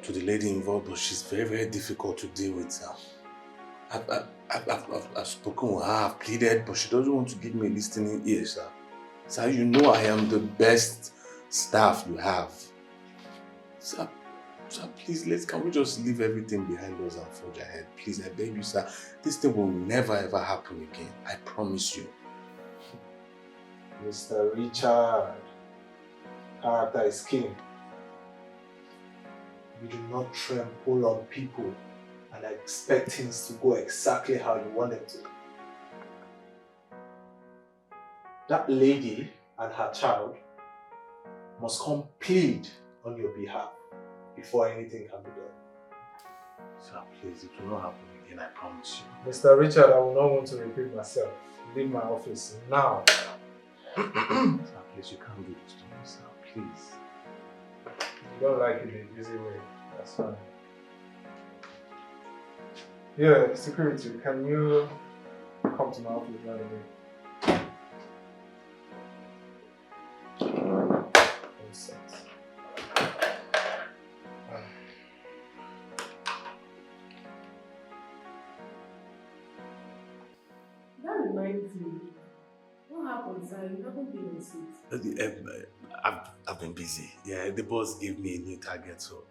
the lady involved, but she's very, very difficult to deal with, sir. I've spoken with her, I've pleaded, but she doesn't want to give me a listening ear, sir. Sir, you know I am the best staff you have. Sir, please, can we just leave everything behind us and forge ahead? Please, I beg you, sir. This thing will never ever happen again. I promise you. Mr. Richard, character is king. You do not trample on people and expect things to go exactly how you want them to. That lady and her child must come plead on your behalf before anything can be done. Sir, please, it will not happen again, I promise you. Mr. Richard, I will not want to repeat myself. Leave my office now. Sir, please, you can't do this to me, sir, please. You don't like it the easy way, that's fine. Yeah, security, can you come to my office right away? That reminds me. What happened, sir? You haven't been on seat. I've been busy. Yeah, the boss gave me a new target, so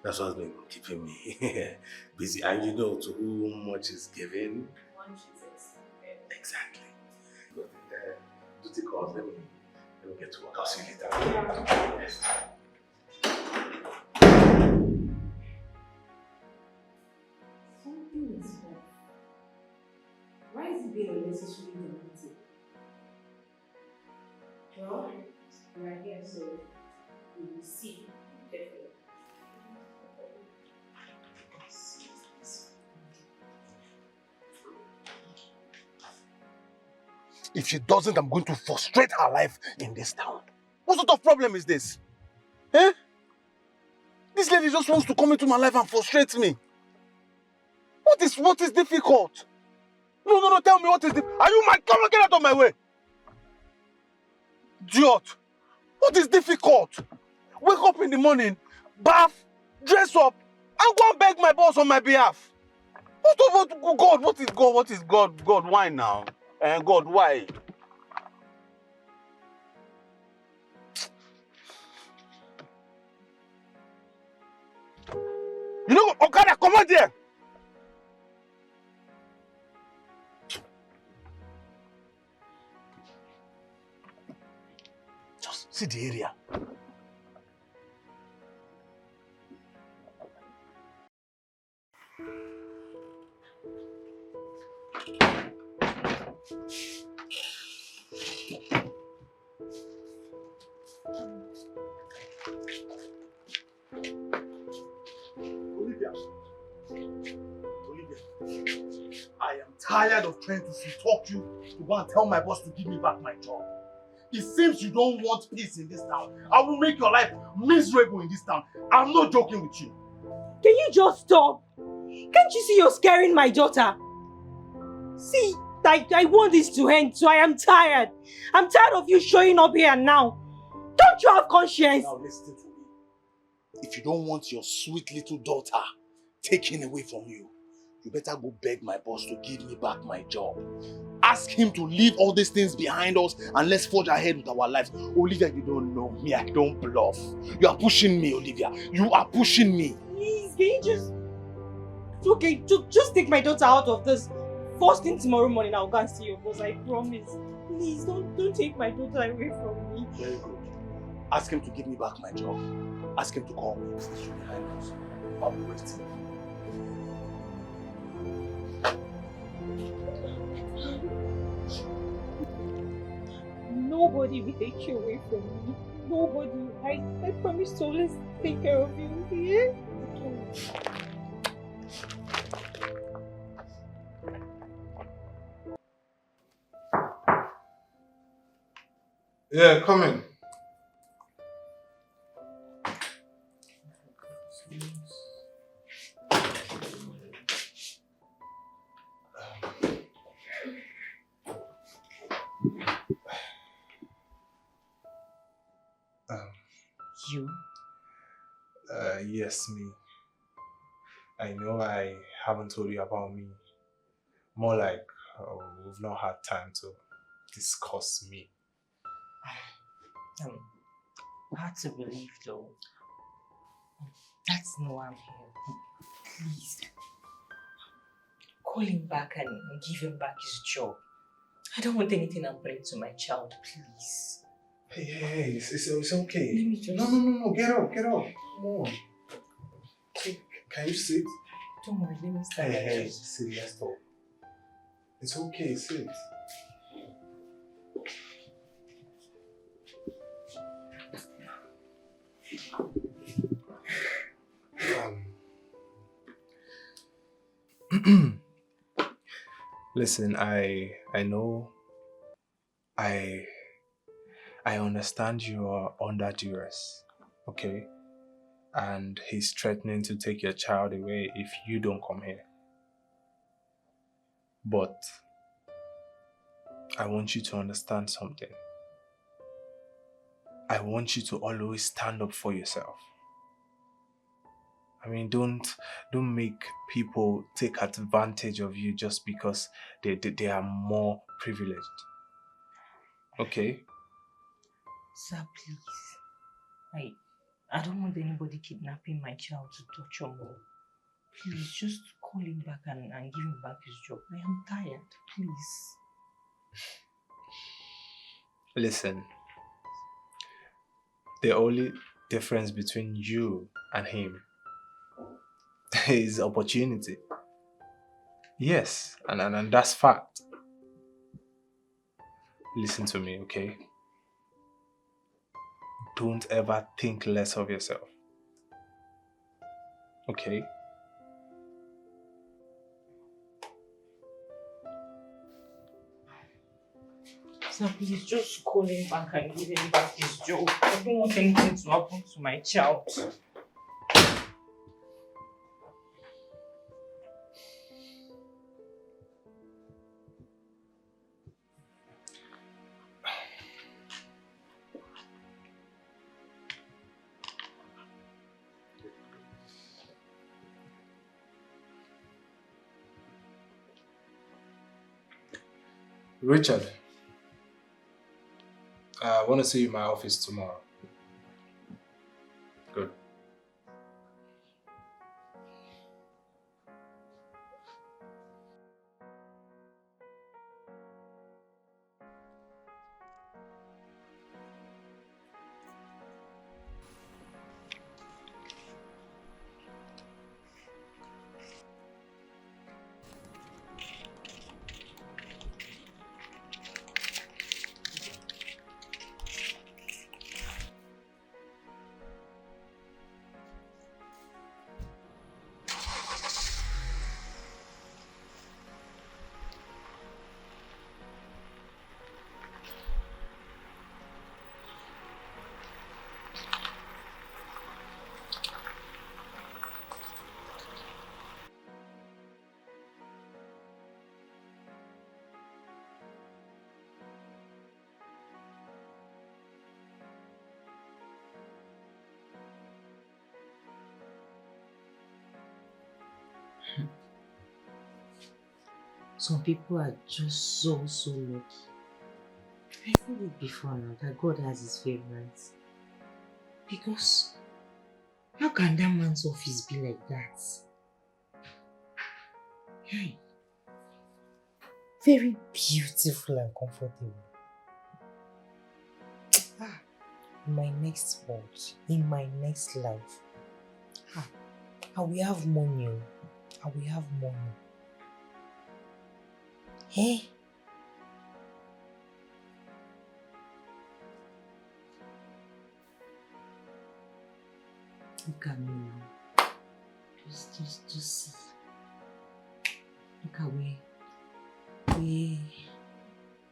that's what's been keeping me busy. And you know, to whom much is given. One Jesus. Exactly. But duty calls, let me get to work. I'll see you later. Yes. Something is off. Why is it being unnecessarily dramatic? Well, we are here, so we will see. Definitely. If she doesn't, I'm going to frustrate her life in this town. What sort of problem is this? Eh? This lady just wants to come into my life and frustrate me. What is difficult? No, tell me what is the... Are you mad? Come on, get out of my way. Idiot. What is difficult? Wake up in the morning, bath, dress up, and go and beg my boss on my behalf. God, what is God? What is God? God, why now? God, why? You know, Okada, come on there. Just see the area. Olivia, I am tired of trying to talk you to go and tell my boss to give me back my job. It seems you don't want peace in this town. I will make your life miserable in this town. I'm not joking with you. Can you just stop? Can't you see you're scaring my daughter? See, I want this to end, so I am tired. I'm tired of you showing up here now. Don't you have conscience? Now listen to me. If you don't want your sweet little daughter taken away from you, you better go beg my boss to give me back my job. Ask him to leave all these things behind us and let's forge ahead with our lives. Olivia, you don't know me. I don't bluff. You are pushing me, Olivia. You are pushing me. Please, can you just... Okay, just take my daughter out of this. First thing tomorrow morning, I'll go and see your boss, I promise. Please, don't take my daughter away from me. Very good. Ask him to give me back my job. Ask him to call me. Station behind us. I'll be waiting. Nobody will take you away from me. Nobody. I promise to always take care of you. Yeah? Yeah, come in. You? Yes, me. I know I haven't told you about me. More like we've not had time to discuss me. Hard to believe though. That's not why I'm here. Please. Call him back and give him back his job. I don't want anything happening to my child, please. Hey, it's okay. Let me just... No, get up. Come on. Can you sit? Don't worry, let me stand. Hey, sit, let's talk. It's okay, sit. Listen, I know I understand you are under duress, okay? And he's threatening to take your child away if you don't come here. But I want you to understand something. I want you to always stand up for yourself. I mean, don't make people take advantage of you just because they are more privileged. Okay? Sir, please. I don't want anybody kidnapping my child to torture me. Please, just call him back and give him back his job. I am tired, please. Listen, the only difference between you and him is opportunity. Yes, and that's fact. Listen to me, okay? Don't ever think less of yourself. Okay? Sir, please just call him back and give him back his job. I don't want anything to happen to my child. Richard, I want to see you in my office tomorrow. Good. Some people are just so lucky. I said it before now that God has his favorites. Because how can that man's office be like that? Hey. Very beautiful and comfortable. In my next world, in my next life, I will have money. I will have money. Hey. Look at me now. Just look at where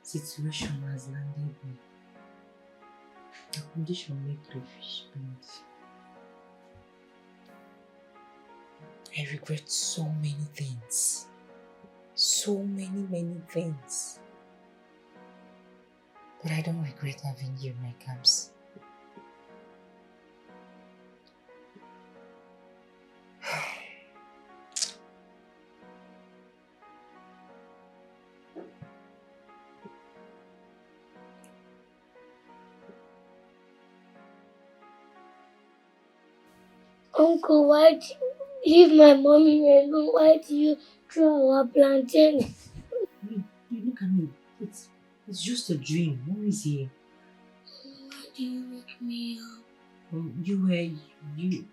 situation has landed me. The condition make crayfish bend. I regret so many things. So many things. But I don't regret having you in my camps. Uncle, why do you leave my mommy alone? Why do you throw our plantain? Look at me. It's just a dream. Mom is here. Why do you wake me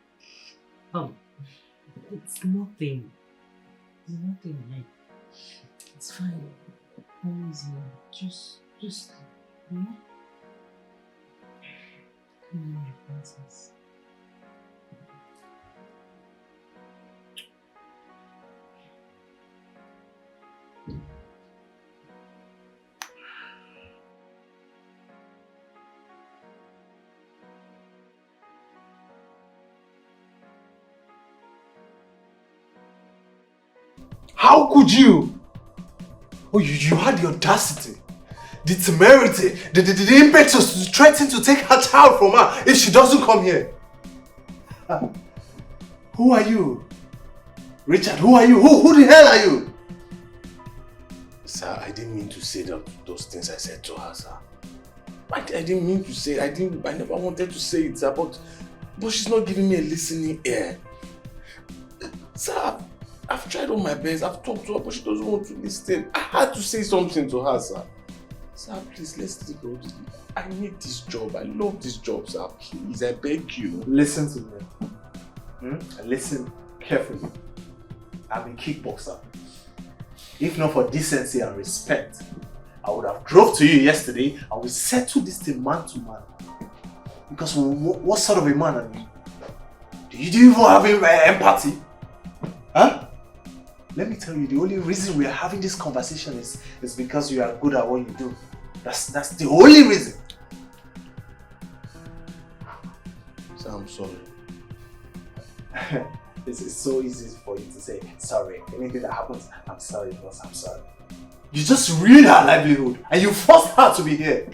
up? It's nothing. It's nothing, like, it's fine. Mom is here. Just, yeah? Come on, my princess. How could you? Oh, you had the audacity, the temerity, the impetus to threaten to take her child from her if she doesn't come here. Who are you? Richard, who are you? Who the hell are you? Sir, I didn't mean to say those things I said to her, sir. I didn't mean to say, I never wanted to say it, sir, but she's not giving me a listening ear. Sir, I've tried all my best, I've talked to her, but she doesn't want to listen. I had to say something to her, sir. Sir, please, let's take all this. I need this job. I love this job, sir. Please, I beg you. Listen to me. And listen carefully. I'm a kickboxer. If not for decency and respect, I would have drove to you yesterday and we settled this thing man to man. Because what sort of a man are you? Do you even have empathy? Huh? Let me tell you, the only reason we are having this conversation is because you are good at what you do. That's the only reason. Sir, I'm sorry. It's so easy for you to say sorry. Anything that happens, I'm sorry because I'm sorry. You just ruined her livelihood and you forced her to be here.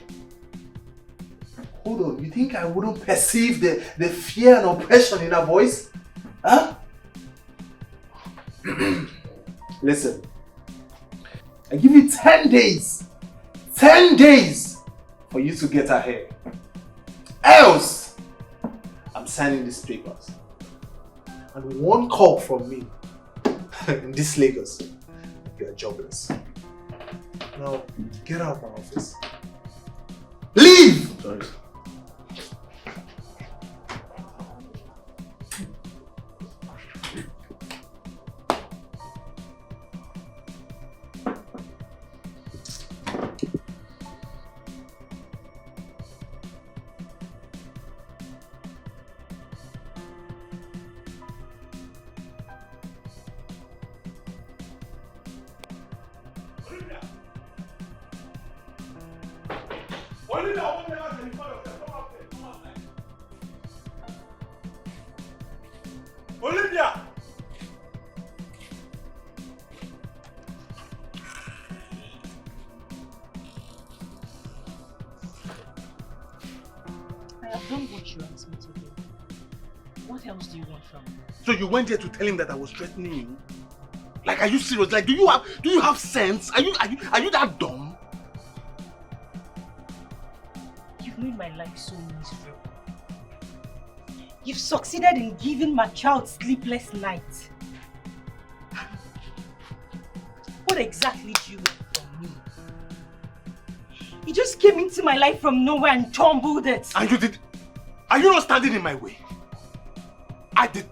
Hold on, you think I wouldn't perceive the fear and oppression in her voice? Huh? Listen, I give you 10 days. 10 days for you to get ahead. Else, I'm signing these papers. And one call from me in this Lagos, you are jobless. Now, get out of my office. Leave! Sorry. Olivia! I have done what you asked me to do. What else do you want from me? So you went there to tell him that I was threatening you? Like, are you serious? Like, do you have sense? Are you that dumb? You've made my life so miserable. You've succeeded in giving my child sleepless nights. What exactly do you want from me? You just came into my life from nowhere and tumbled it. And you did... Are you not standing in my way?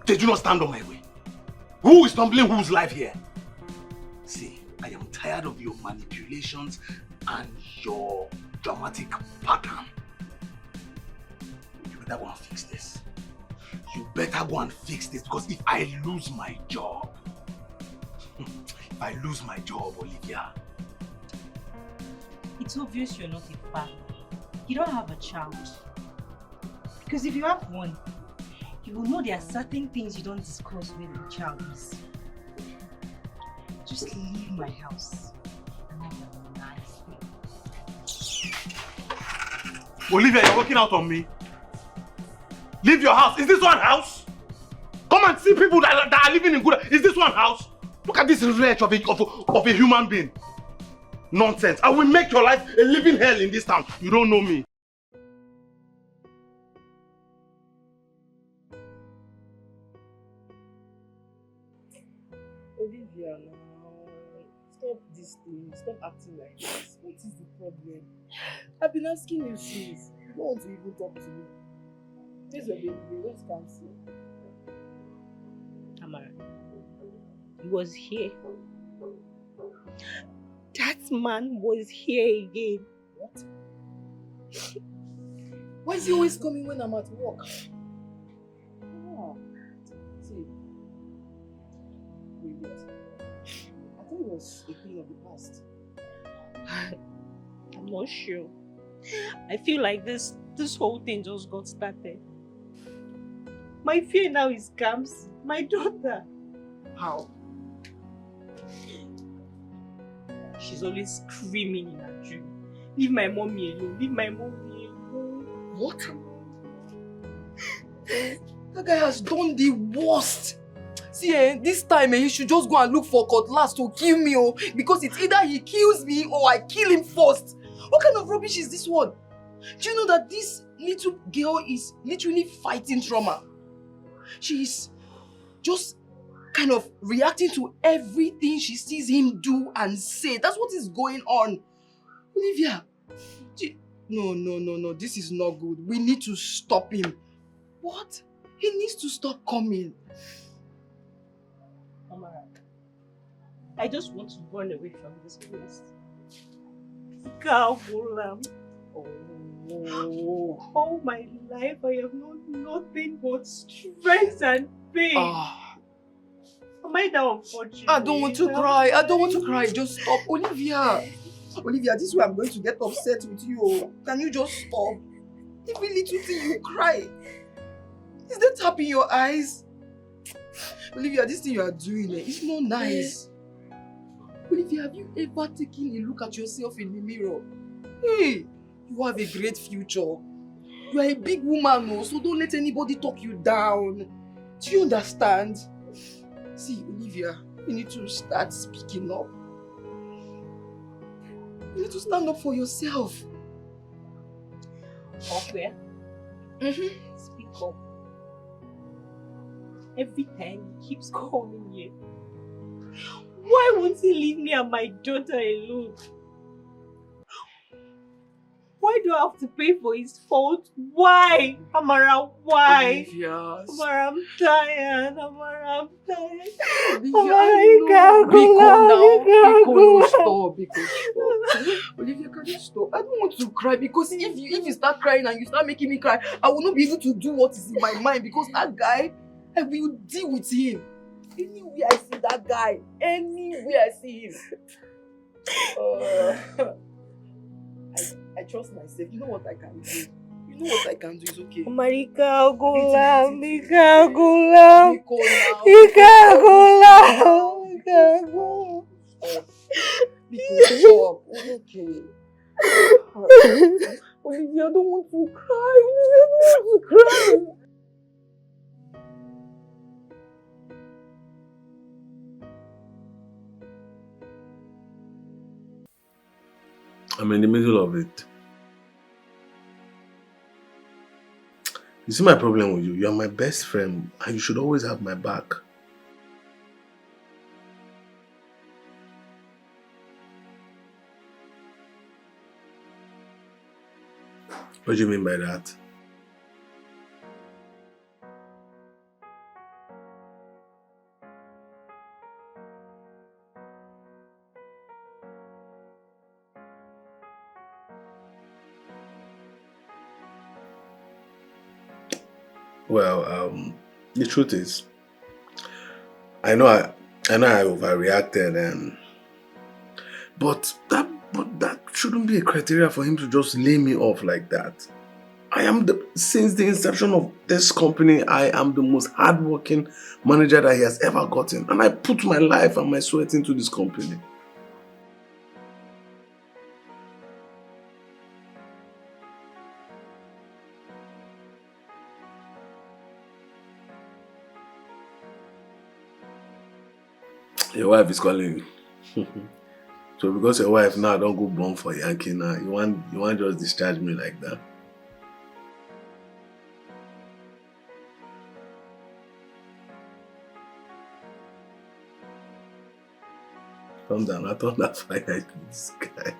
Did you not stand on my way? Who is tumbling whose life here? See, I am tired of your manipulations and your dramatic pattern. You better go and fix this. You better go and fix this, because if I lose my job, Olivia. It's obvious you're not a father. You don't have a child. Because if you have one, you will know there are certain things you don't discuss with your child is. Just leave my house and have a nice day. Olivia, you're working out on me. Leave your house. Is this one house? Come and see people that are living in good. Is this one house? Look at this wretch of a human being. Nonsense. I will make your life a living hell in this town. You don't know me. Olivia, now stop this thing. Stop acting like this. What is the problem? I've been asking you since. You don't want to even talk to me. This your baby. Let's cancel. Amara, he was here. That man was here again. What? Why is he always coming when I'm at work? Oh, see, wait. I thought it was a thing of the past. I'm not sure. I feel like this whole thing just got started. My fear now is Kamsi, my daughter. How? She's always screaming in her dream. Leave my mommy alone, leave my mommy alone. What? That guy has done the worst. See, this time he should just go and look for cutlass to kill me, because it's either he kills me or I kill him first. What kind of rubbish is this one? Do you know that this little girl is literally fighting trauma? She's just kind of reacting to everything she sees him do and say. That's what is going on. Olivia, no, this is not good. We need to stop him. What? He needs to stop coming. Amara, I just want to run away from this place. All my life I have known nothing but stress and pain. Am I that unfortunate? I don't want to cry. Just stop. Olivia, this is where I'm going to get upset with you. Can you just stop? Every little thing you cry. Is there tap in your eyes? Olivia, this thing you are doing, it's not nice. Olivia, have you ever taken a look at yourself in the mirror? Hey, you have a great future. You are a big woman, so don't let anybody talk you down. Do you understand? See, Olivia, you need to start speaking up. You need to stand up for yourself. Okay. Speak up. Every time he keeps calling here. Why won't he leave me and my daughter alone? Why do I have to pay for his fault? Why? Amara, why? Olivia. Amara, I'm tired. Amara, I'm tired. Olivia, Amara, I know. Biko, stop. Olivia, can you stop? I don't want to cry because if you start crying and you start making me cry, I will not be able to do what is in my mind because that guy, I will deal with him. Anywhere I see that guy, anywhere I see him. I trust myself. You know what I can do. You know what I can do. It's okay. Marika, Gola. Stop. It's okay. Olivia, I don't want to cry. Olivia, I don't want to cry. I'm in the middle of it. You see my problem with you? You are my best friend and you should always have my back. What do you mean by that? Well, the truth is, I know I overreacted, but that shouldn't be a criteria for him to just lay me off like that. Since the inception of this company, I am the most hardworking manager that he has ever gotten, and I put my life and my sweat into this company. Your wife is calling you. So because your wife now don't go born for Yankee now, you want just discharge me like that? Calm down, I thought that's why I do this guy.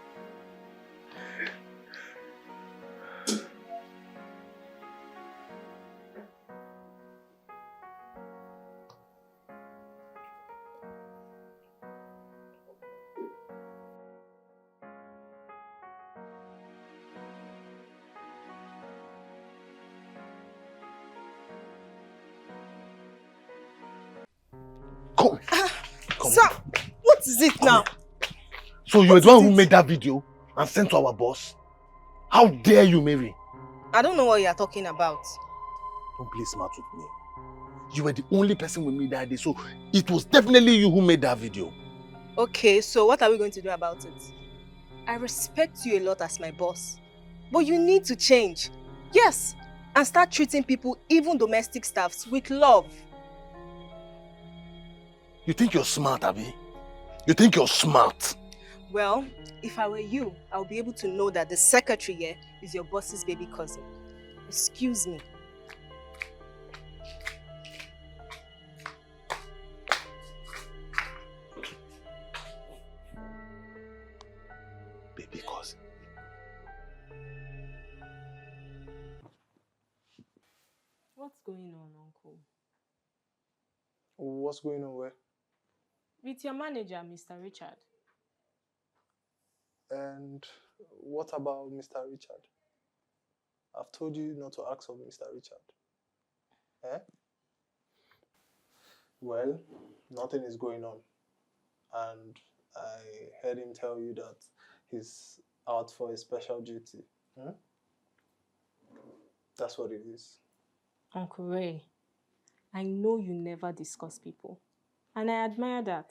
Come. Sir, what is it now? So you're the one who made that video and sent to our boss? How dare you, Mary? I don't know what you are talking about. Don't play smart with me. You were the only person with me that day, so it was definitely you who made that video. Okay, so what are we going to do about it? I respect you a lot as my boss, but you need to change. Yes, and start treating people, even domestic staffs, with love. You think you're smart, Abby? You think you're smart? Well, if I were you, I would be able to know that the secretary here is your boss's baby cousin. Excuse me. Baby cousin. What's going on, Uncle? What's going on where? With your manager, Mr. Richard. And what about Mr. Richard? I've told you not to ask of Mr. Richard. Eh? Well, nothing is going on. And I heard him tell you that he's out for a special duty. Hmm? That's what it is. Uncle Ray, I know you never discuss people. And I admire that.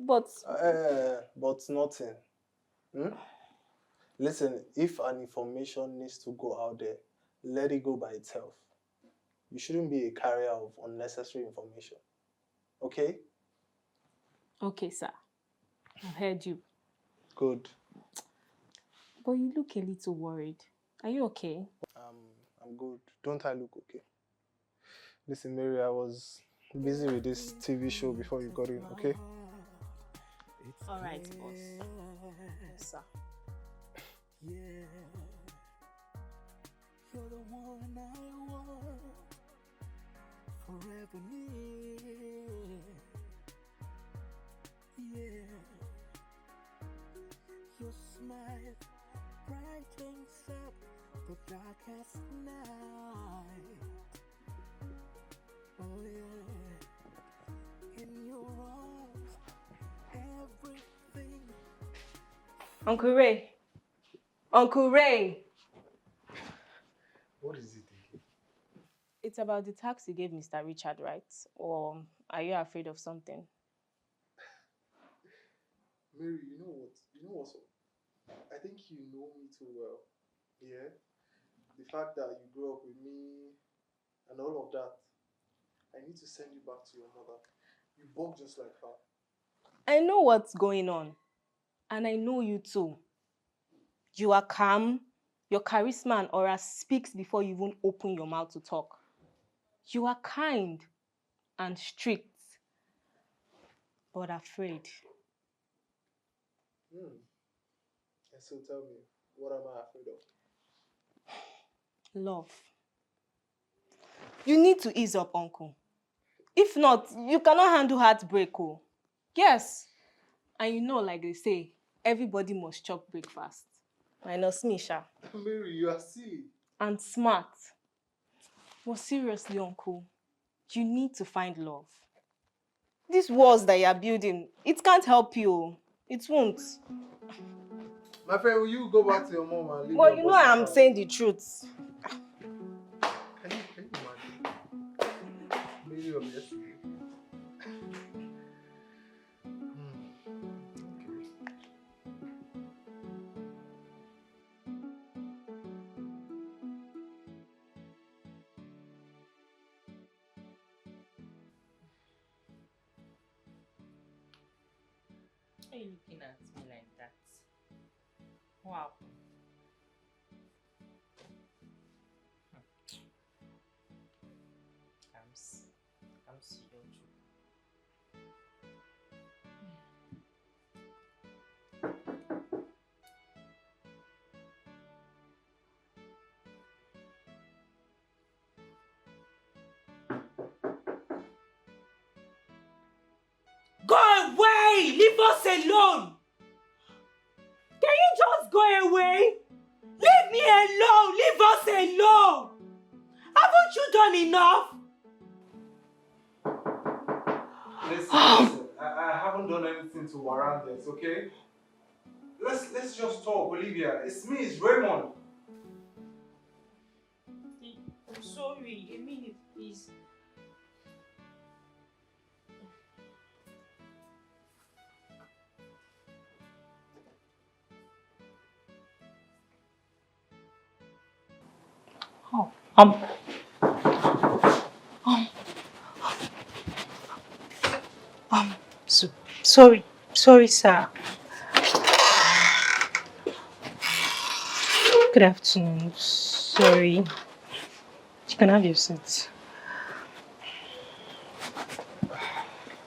But nothing. Hmm? Listen, if an information needs to go out there, let it go by itself. You shouldn't be a carrier of unnecessary information. Okay? Okay, sir. I've heard you. Good. But you look a little worried. Are you okay? I'm good. Don't I look okay? Listen, Mary, I was busy with this TV show before you got in, okay? All right, boss. Yes, sir. Yeah, you're the one I want forever near. Yeah, your smile brightens up the darkest night. Oh yeah, in your arms, everything. Uncle Ray. Uncle Ray. What is it again? It's about the tax you gave Mr. Richard, right? Or are you afraid of something? Mary, you know what? You know what's up? I think you know me too well. Yeah? The fact that you grew up with me and all of that. I need to send you back to your mother. You bulk just like her. I know what's going on. And I know you too. You are calm. Your charisma and aura speaks before you even open your mouth to talk. You are kind and strict, but afraid. And so tell me, what am I afraid of? Love. You need to ease up, uncle. If not, you cannot handle heartbreak. Oh. Yes. And you know, like they say, everybody must chop breakfast. Minus me, Sha. Mary, you are silly. And smart. But seriously, uncle, you need to find love. These walls that you are building, it can't help you. It won't. My friend, will you go back to your mom and leave? Well, you know I'm saying the truth. Can you imagine? Maybe of yesterday. Why are you looking at me like that? Wow. I'm serious. Go away! Leave us alone! Can you just go away? Leave me alone! Leave us alone! Haven't you done enough? Listen, I haven't done anything to warrant this, okay? Let's just talk, Olivia. It's me, it's Raymond. I'm sorry. A minute, please. Sorry, sir. Good afternoon. Sorry. You can have your seat.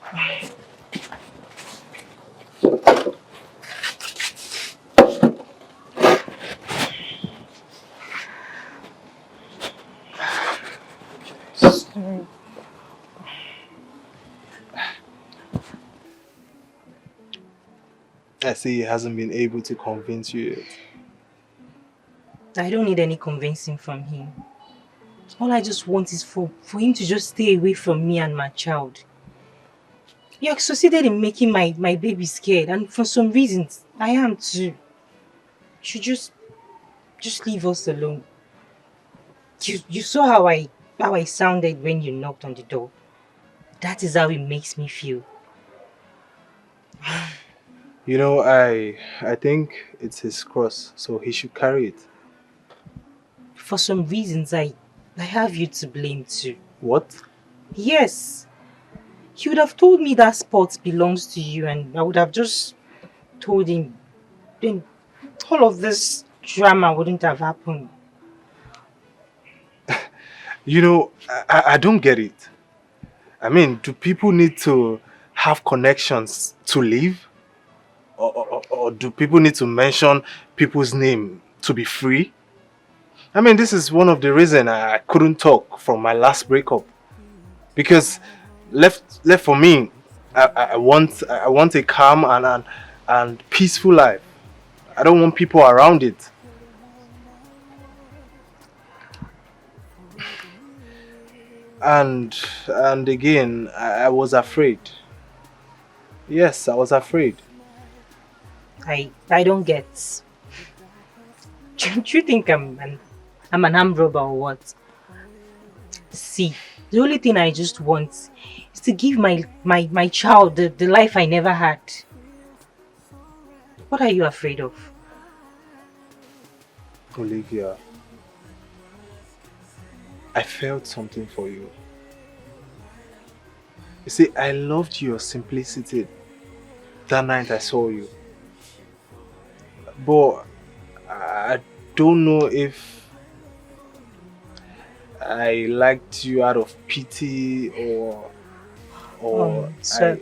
Sorry. I see he hasn't been able to convince you yet. I don't need any convincing from him. All I just want is for him to just stay away from me and my child. You have succeeded in making my baby scared, and for some reasons, I am too. You should just leave us alone. You saw how I sounded when you knocked on the door. That is how it makes me feel. You know, I think it's his cross, so he should carry it. For some reasons, I have you to blame too. What? Yes. He would have told me that spot belongs to you, and I would have just told him. Then all of this drama wouldn't have happened. You know, I don't get it. I mean, do people need to have connections to live? Or do people need to mention people's name to be free? I mean, this is one of the reasons I couldn't talk from my last breakup. Because left for me, I want a calm and peaceful life. I don't want people around it. And again, I was afraid. Yes, I was afraid. I don't get. Do you think I'm an armed robber or what? See, the only thing I just want is to give my child the life I never had. What are you afraid of? Olivia, I felt something for you. You see, I loved your simplicity that night I saw you. But I don't know if I liked you out of pity or I'm sorry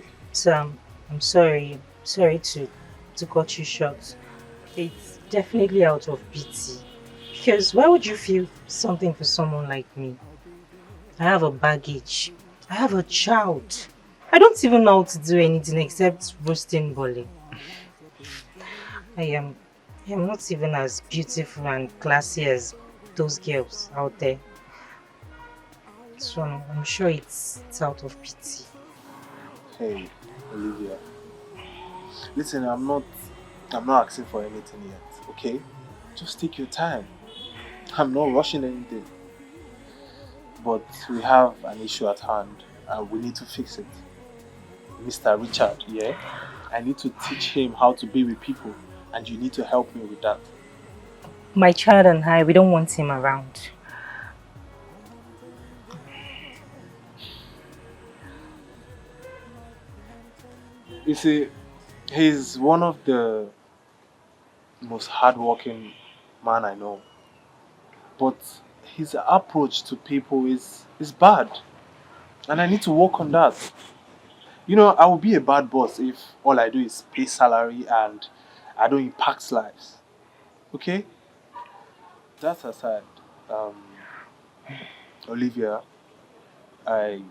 to cut you short. It's definitely out of pity. Because why would you feel something for someone like me? I have a baggage. I have a child. I don't even know how to do anything except roasting bowling. I am not even as beautiful and classy as those girls out there. So I'm sure it's out of pity. Hey, Olivia. Listen, I'm not asking for anything yet, okay? Just take your time. I'm not rushing anything. But we have an issue at hand and we need to fix it. Mr. Richard, yeah? I need to teach him how to be with people and you need to help me with that. My child and I, we don't want him around. You see, he's one of the most hardworking man I know. But his approach to people is bad. And I need to work on that. You know, I will be a bad boss if all I do is pay salary and I don't impact lives. Okay? That aside, Olivia, I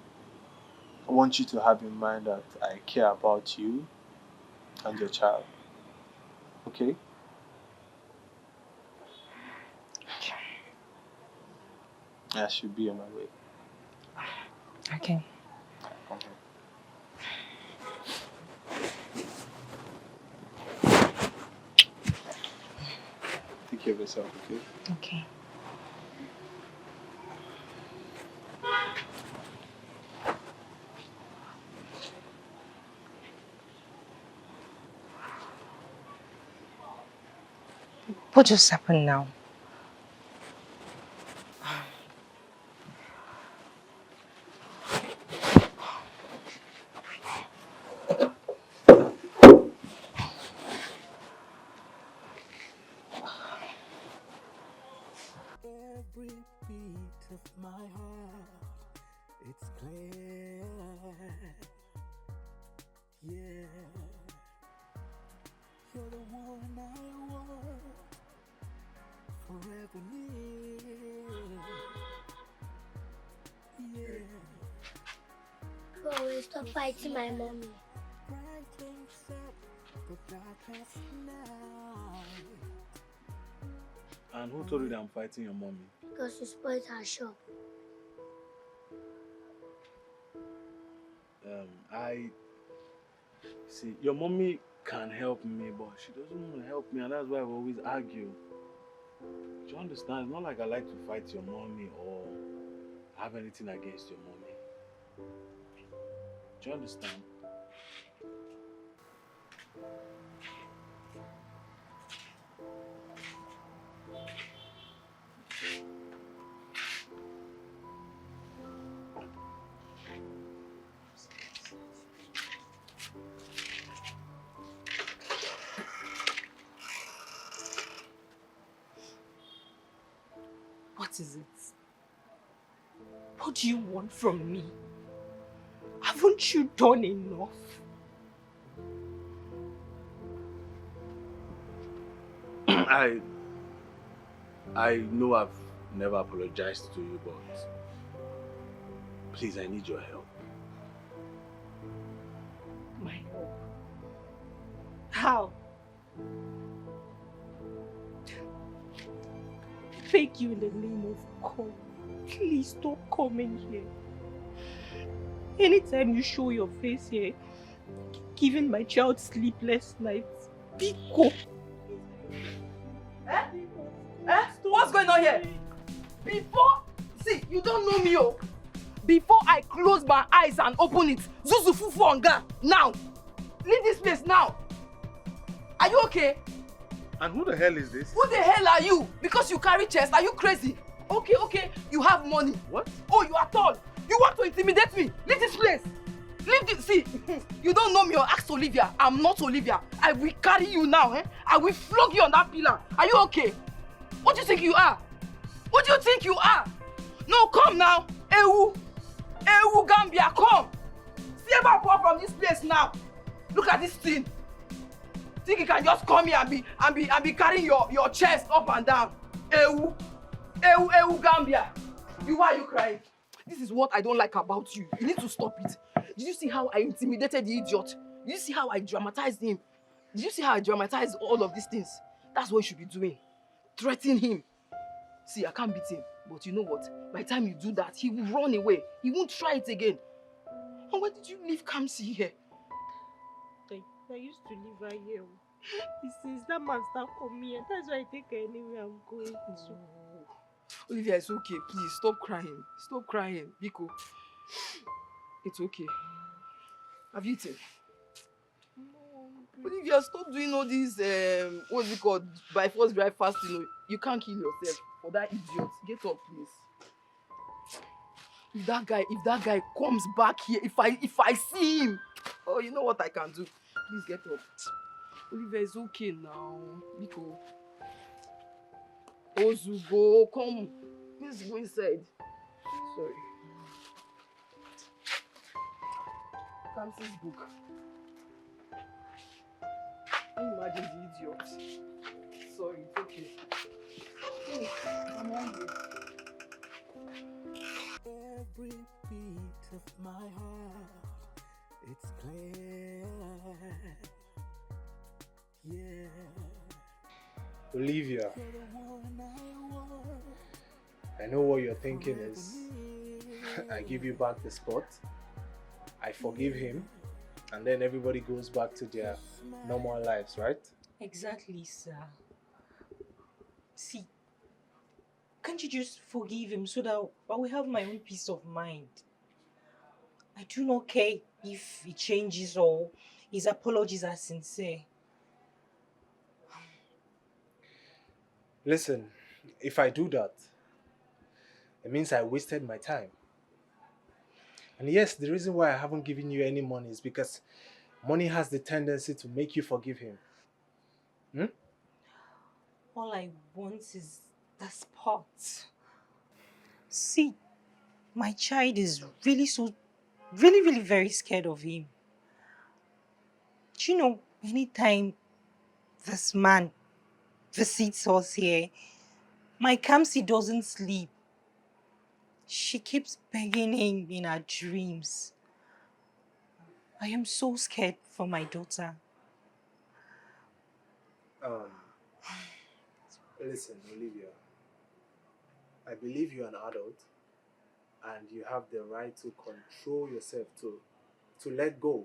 want you to have in mind that I care about you and your child. Okay? I should be on my way. Okay. Okay. Take care of yourself, okay? Okay. What just happened now? Every beat of my heart, it's clear. Yeah, you're the one I want, forever near. Yeah. Chloe, stop fighting my mommy. Brightly set the darkest night. And who told you that I'm fighting your mommy? Because you spoiled her shop. See, your mommy can help me, but she doesn't want to help me, and that's why we always argue. Do you understand? It's not like I like to fight your mommy or have anything against your mommy. Do you understand? That is it. What do you want from me? Haven't you done enough? I know I've never apologized to you, but please, I need your help. My help? How? Thank you in the name of God. Please stop coming here. Anytime you show your face here, giving my child sleepless nights, Pico. What's going on here? See, you don't know me, oh. Before I close my eyes and open it, Zuzu Fufu Onga, now. Leave this place now. Are you okay? And who the hell is this? Who the hell are you? Because you carry chest, are you crazy? Okay, you have money. What? Oh, you are tall. You want to intimidate me? Leave this place. Leave this. See, you don't know me or ask Olivia. I'm not Olivia. I will carry you now, eh? I will flog you on that pillar. Are you okay? What do you think you are? What do you think you are? No, come now. Ewu Gambia, come. See about from this place now. Look at this thing. Think you can just come here and be carrying your chest up and down. Ewu Gambia. Why are you crying? This is what I don't like about you. You need to stop it. Did you see how I intimidated the idiot? Did you see how I dramatized him? Did you see how I dramatized all of these things? That's what you should be doing. Threaten him. See, I can't beat him. But you know what? By the time you do that, he will run away. He won't try it again. And why did you leave Kamsi here? I used to live right here. Since that man started coming here, that's why I take her anywhere I'm going to. Olivia, it's okay. Please, stop crying. Stop crying. Biko. It's okay. Have you eaten? No. Olivia, stop doing all these, what's it called? By force, by fast, you can't kill yourself for that idiot. Get up, please. If that guy comes back here, if I see him, oh, you know what I can do. Please get up. Olivia, it's okay now. Biko. Ozugo, come. Please go inside. Sorry. Kamsi's book. Can you imagine the idiot? Sorry, it's okay. I'm hungry. Every beat of my heart, it's clear. Yeah. Olivia, I know what you're thinking is, I give you back the spot, I forgive him, and then everybody goes back to their normal lives, right? Exactly, sir. See, can't you just forgive him so that I will have my own peace of mind? I do not care if he changes or his apologies are sincere. Listen, if I do that, it means I wasted my time. And yes, the reason why I haven't given you any money is because money has the tendency to make you forgive him. All I want is the spot. See, my child is really very scared of him. Do you know, anytime this man visits us here, my Kamsi doesn't sleep. She keeps begging him in her dreams. I am so scared for my daughter. Listen, Olivia, I believe you're an adult and you have the right to control yourself, to let go.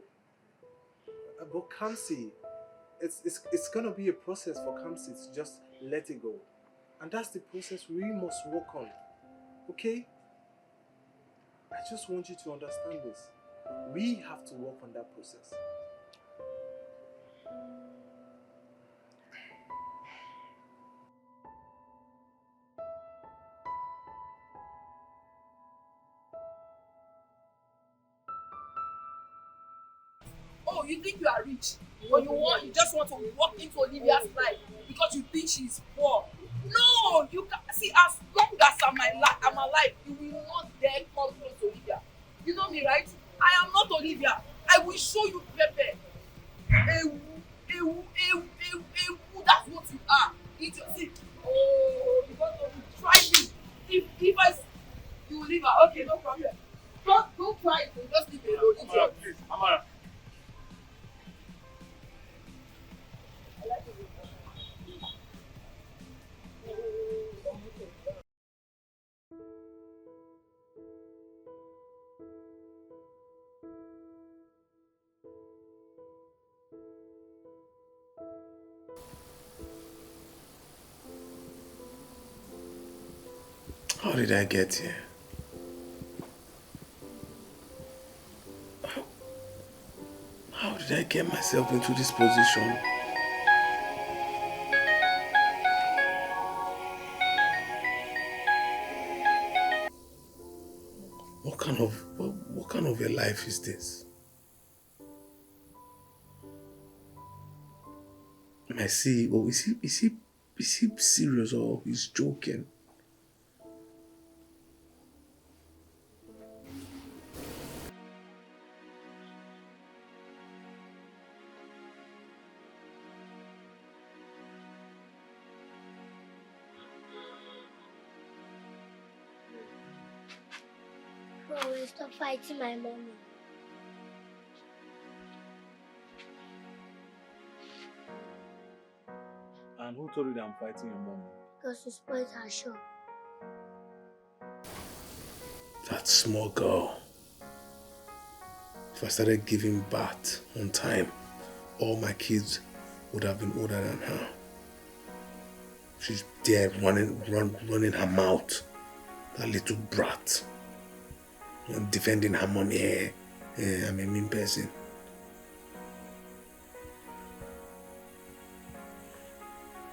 But Kamsi, it's gonna be a process for Kamsi to just let it go. And that's the process we must work on, okay? I just want you to understand this. We have to work on that process. Oh, you think you are rich? Or you just want to walk into Olivia's life because you think she's poor? No, you can see, as long as I'm my Eat your seat. Oh, because of you try me. If I you will leave her. Okay, no problem. Don't try it. Just leave it alone. Amara, please. Amara. How did I get here? How did I get myself into this position? What kind of a life is this? My CEO, is he serious or he's joking? Bro, stop fighting my mommy. And who told you that I'm fighting your mom? Because you spoiled her show. That small girl. If I started giving birth on time, all my kids would have been older than her. She's there running her mouth. That little brat. And defending her mommy. I'm a mean person.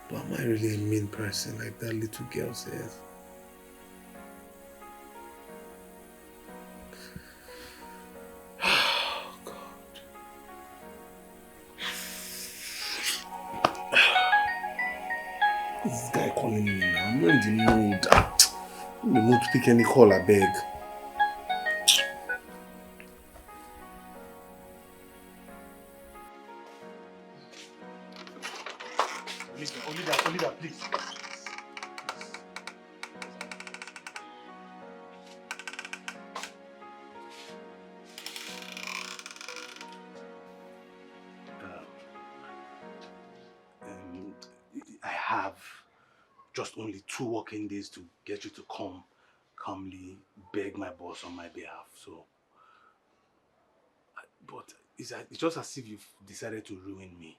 But am I really a mean person like that little girl says? Oh, God. This guy calling me now. I'm not in the mood. I'm in the mood to pick any call, I beg. Olivia, please. I have just only 2 working days to get you to calmly beg my boss on my behalf. So, but it's just as if you've decided to ruin me.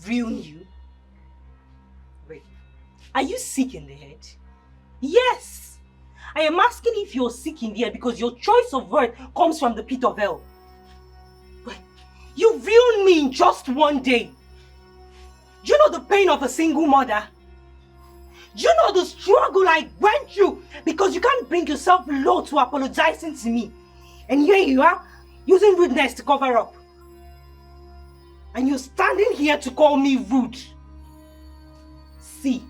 Ruin you? Wait, are you sick in the head? Yes! I am asking if you're sick in the head because your choice of word comes from the pit of hell. Wait, you ruined me in just one day. Do you know the pain of a single mother? Do you know the struggle I went through because you can't bring yourself low to apologizing to me? And here you are, using rudeness to cover up. And you're standing here to call me rude. See,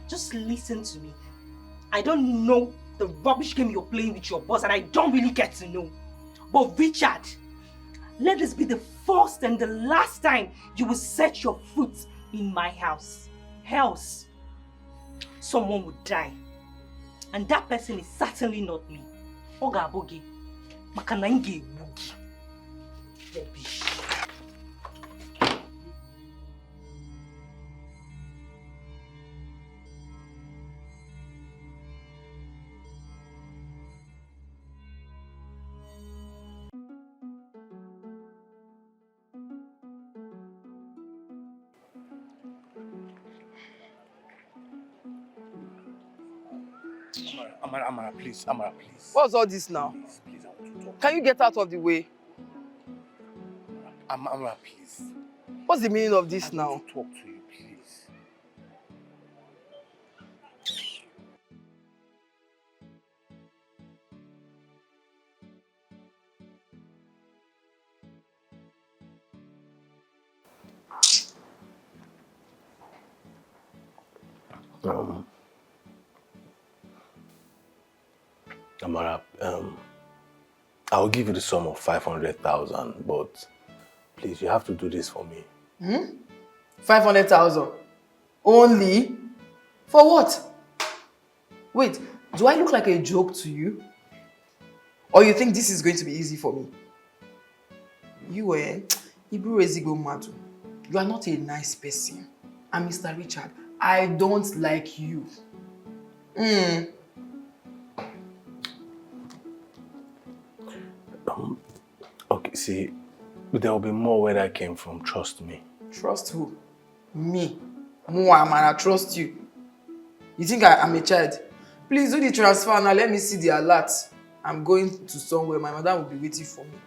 just listen to me. I don't know the rubbish game you're playing with your boss and I don't really get to know. But Richard, let this be the first and the last time you will set your foot in my house. Else, someone would die. And that person is certainly not me. Oga Abogi, Makanange Bugi. Rubbish. Amara, please. Amara, please. What's all this now? Please, I want to talk. Can you get out of the way? Amara, please. What's the meaning of this now? I want to talk to you, please. Amara, I'll give you the sum of 500,000, but please, you have to do this for me. 500,000? Only? For what? Wait, do I look like a joke to you? Or you think this is going to be easy for me? You Ebube Obio Movies. You are not a nice person. And Mr. Richard, I don't like you. Okay, see, there will be more where that came from, trust me. Trust who? Me? Muamara, trust you. You think I'm a child? Please do the transfer now, let me see the alert. I'm going to somewhere, my mother will be waiting for me.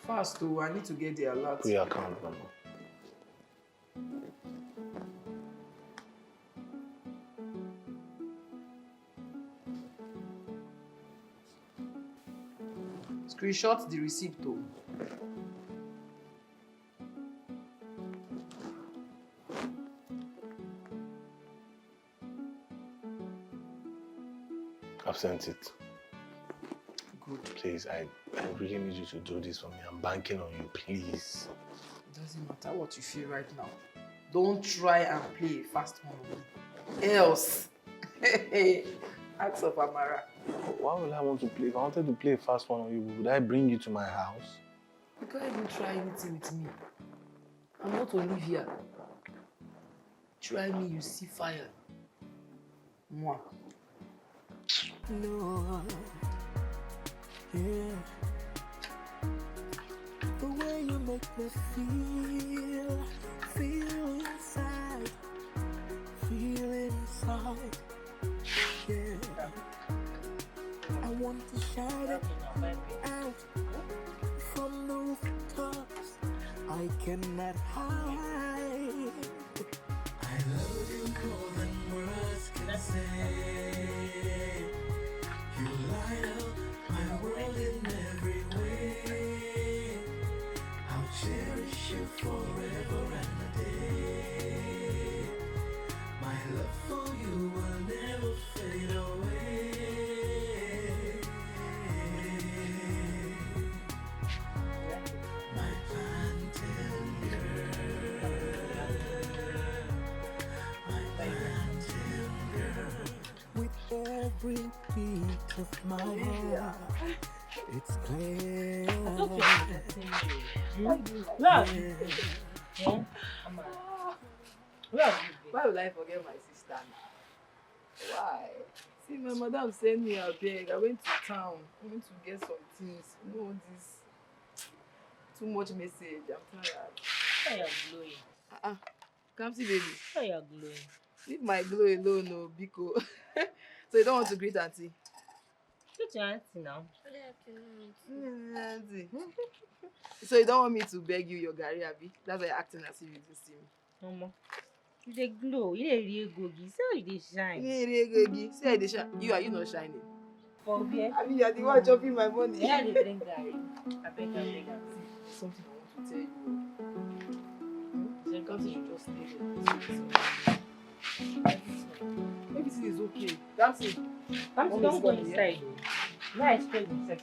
Fast though, I need to get the alert. Put your account number. Screenshot the receipt though. I've sent it. Good. Please, I really need you to do this for me. I'm banking on you, please. It doesn't matter what you feel right now. Don't try and play a fast one on me. Else. Ask of Amara. Why would I want to play? If I wanted to play a fast one on you, would I bring you to my house? You can't even try anything with me. I'm not Olivia. Try me, you see fire. Mwah. No, yeah. The way you make me feel inside, yeah. I want to shout it out from the rooftops. I cannot hide. I love you more than words can say. You light up my world in every way. I'll cherish you forever and a day. My love for you will never fade away. My plantain girl, my plantain girl. With every beat of my heart, it's clear. Why will I forget my sister? Why? See, my madam sent me a bag. I went to town. I went to get some things. You know this. Too much message. I'm tired. Why you glowing? Come see, baby. Why you glowing? Leave my glow alone, no, Biko. So you don't want to greet auntie? Greet your auntie now. Auntie. So you don't want me to beg you your Gary, Abi? That's why you're acting as if you do see me. Mama, you dey glow. You dey real gogi. See how you dey shine. You real gogi. See how you dey shine. Are you not shining? For where? I mean, you're the one chopping my money. Yeah, I dey drink Gary. I beg. See, something I want to tell you. So can't you just stay there? Everything is okay. That's it. Don't go inside. No, I expect inside.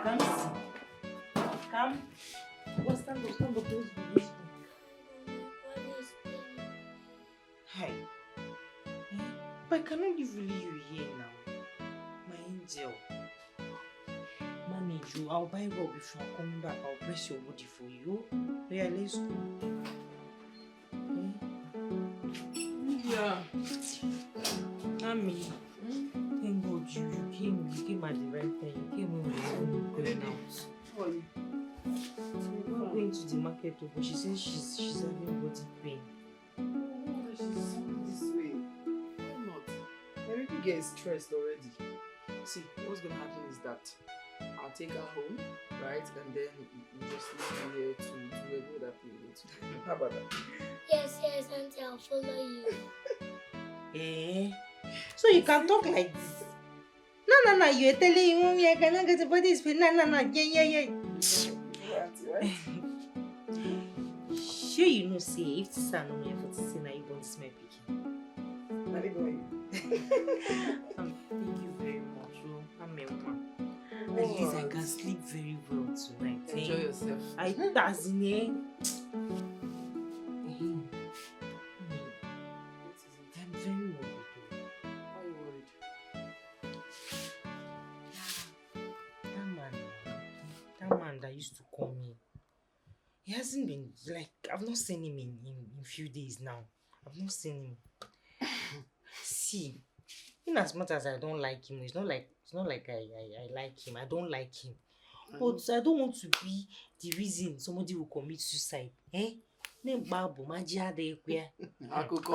Come see. Come. Go stand up, please. Hey. But I cannot leave you here now. My angel. Manage you. I'll buy Rob before I'm coming back. I'll press your body for you. Yeah, let's go. Yeah. Mommy. Thank God you came at the right time. You came when we were going out. We're not going to the market, but she says she's having body pain. She's this way. Why not? girl is stressed already. See, what's gonna happen is that I'll take her home, right? And then we just leave you here to do everything that we need to do. How about that? Yes, Auntie, I'll follow you. Eh? So you can talk like this? No, you're telling mommy I cannot get about this. No, yeah. Sure, you know, say if this is not my fault, say now you want to smell picking. Thank you very much. I'm at least I can sleep very well tonight. Enjoy yourself. I does in here. I'm very worried. Why are you worried? That man that used to call me, he hasn't been, like, I've not seen him in few days now. I've not seen him. See, in as much as I don't like him, it's not like I like him. I don't like him. But I don't want to be the reason somebody will commit suicide. Eh? I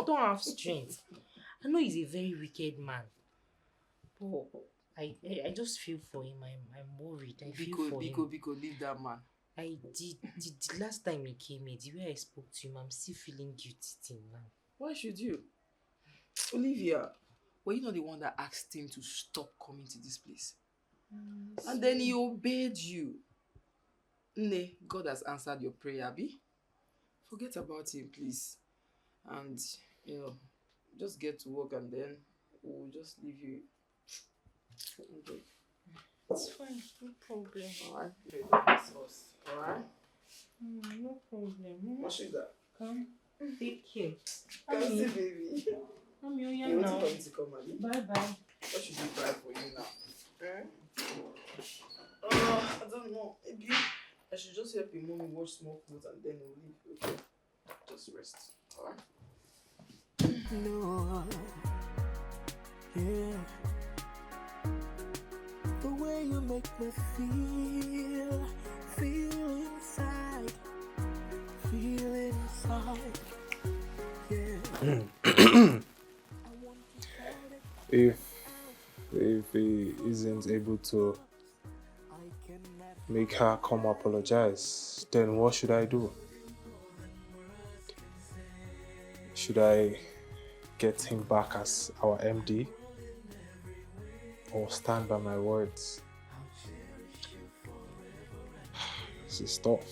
don't have strength. I know he's a very wicked man. But I just feel for him. I'm worried. I feel for him. Biko, leave that man. I did the last time he came here, the way I spoke to him, I'm still feeling guilty till now. Why should you? Olivia, were you not the one that asked him to stop coming to this place? And then he obeyed you. Nay, God has answered your prayer, Abi. Forget about him, please. And, just get to work and then we'll just leave you. Okay. It's fine, no problem. Alright, alright? No problem. What is that? Come, take care. Come see, baby. I'm your You now. want to come, Abi? Bye-bye. What should we buy for you now? I don't know. Maybe I should just help your mommy wash small clothes and then we'll leave. Okay? Just rest. Alright? No. Yeah. The way you make me feel inside. Feel inside. Yeah. If he isn't able to make her come apologize, then what should I do? Should I get him back as our MD or stand by my words? This is tough.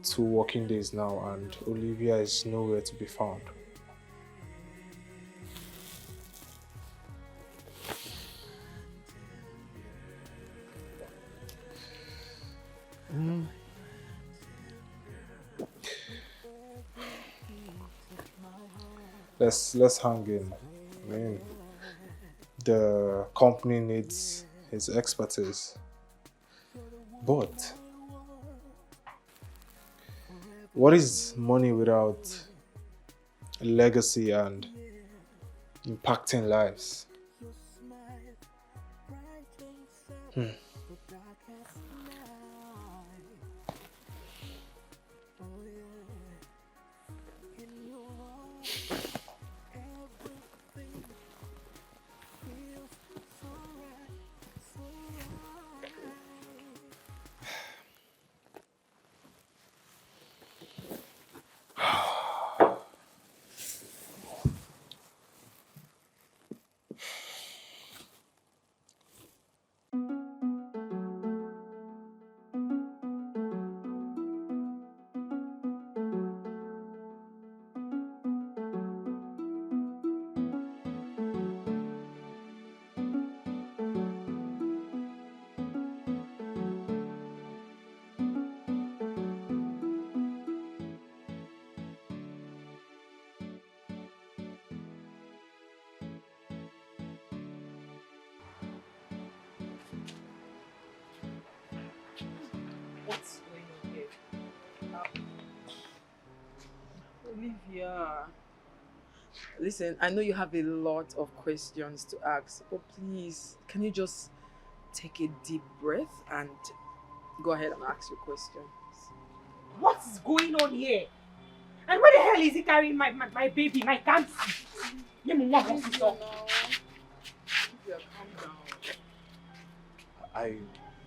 2 working days now and Olivia is nowhere to be found. Let's hang in. I mean, the company needs his expertise. But what is money without legacy and impacting lives? What's going on here? Olivia. Listen, I know you have a lot of questions to ask, but please, can you just take a deep breath and go ahead and ask your questions? What is going on here? And where the hell is he carrying my baby, my Kamsi?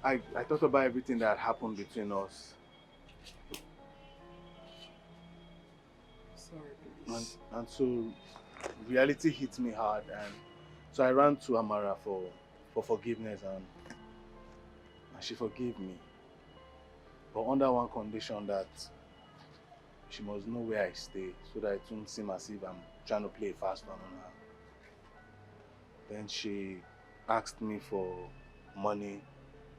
I thought about everything that happened between us. Sorry, and so reality hit me hard, and so I ran to Amara for forgiveness, and she forgave me. But under one condition, that she must know where I stay, so that it won't seem as if I'm trying to play a fast one on her. Then she asked me for money,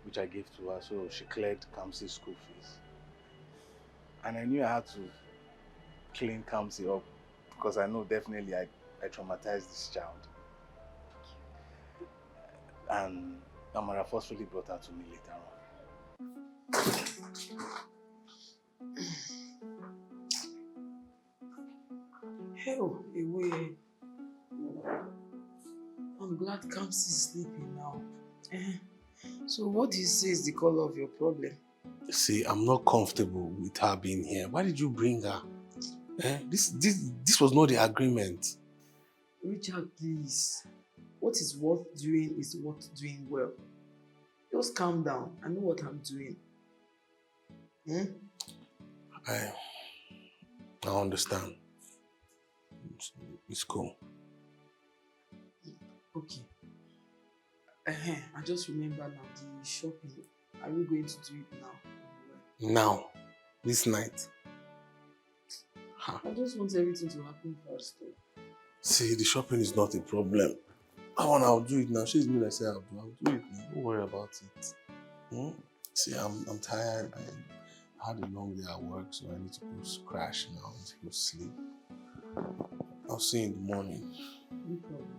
which I gave to her, so she cleared Kamsi's school fees. And I knew I had to clean Kamsi up, because I know definitely I traumatized this child. And Amara forcefully brought her to me later on. Hell, away. I'm glad Kamsi is sleeping now. So what do you say is the color of your problem? See, I'm not comfortable with her being here. Why did you bring her? This was not the agreement. Richard, please. What is worth doing is worth doing well. Just calm down. I know what I'm doing. I understand. It's cool. Okay. I just remember now the shopping. Are we going to do it now? Now? This night? I just want everything to happen fast. See, the shopping is not a problem. I'll do it now. She's me that say I'll do it now. Don't worry about it. See, I'm tired. I had a long day at work, so I need to go crash now and go sleep. I'll see you in the morning. No problem.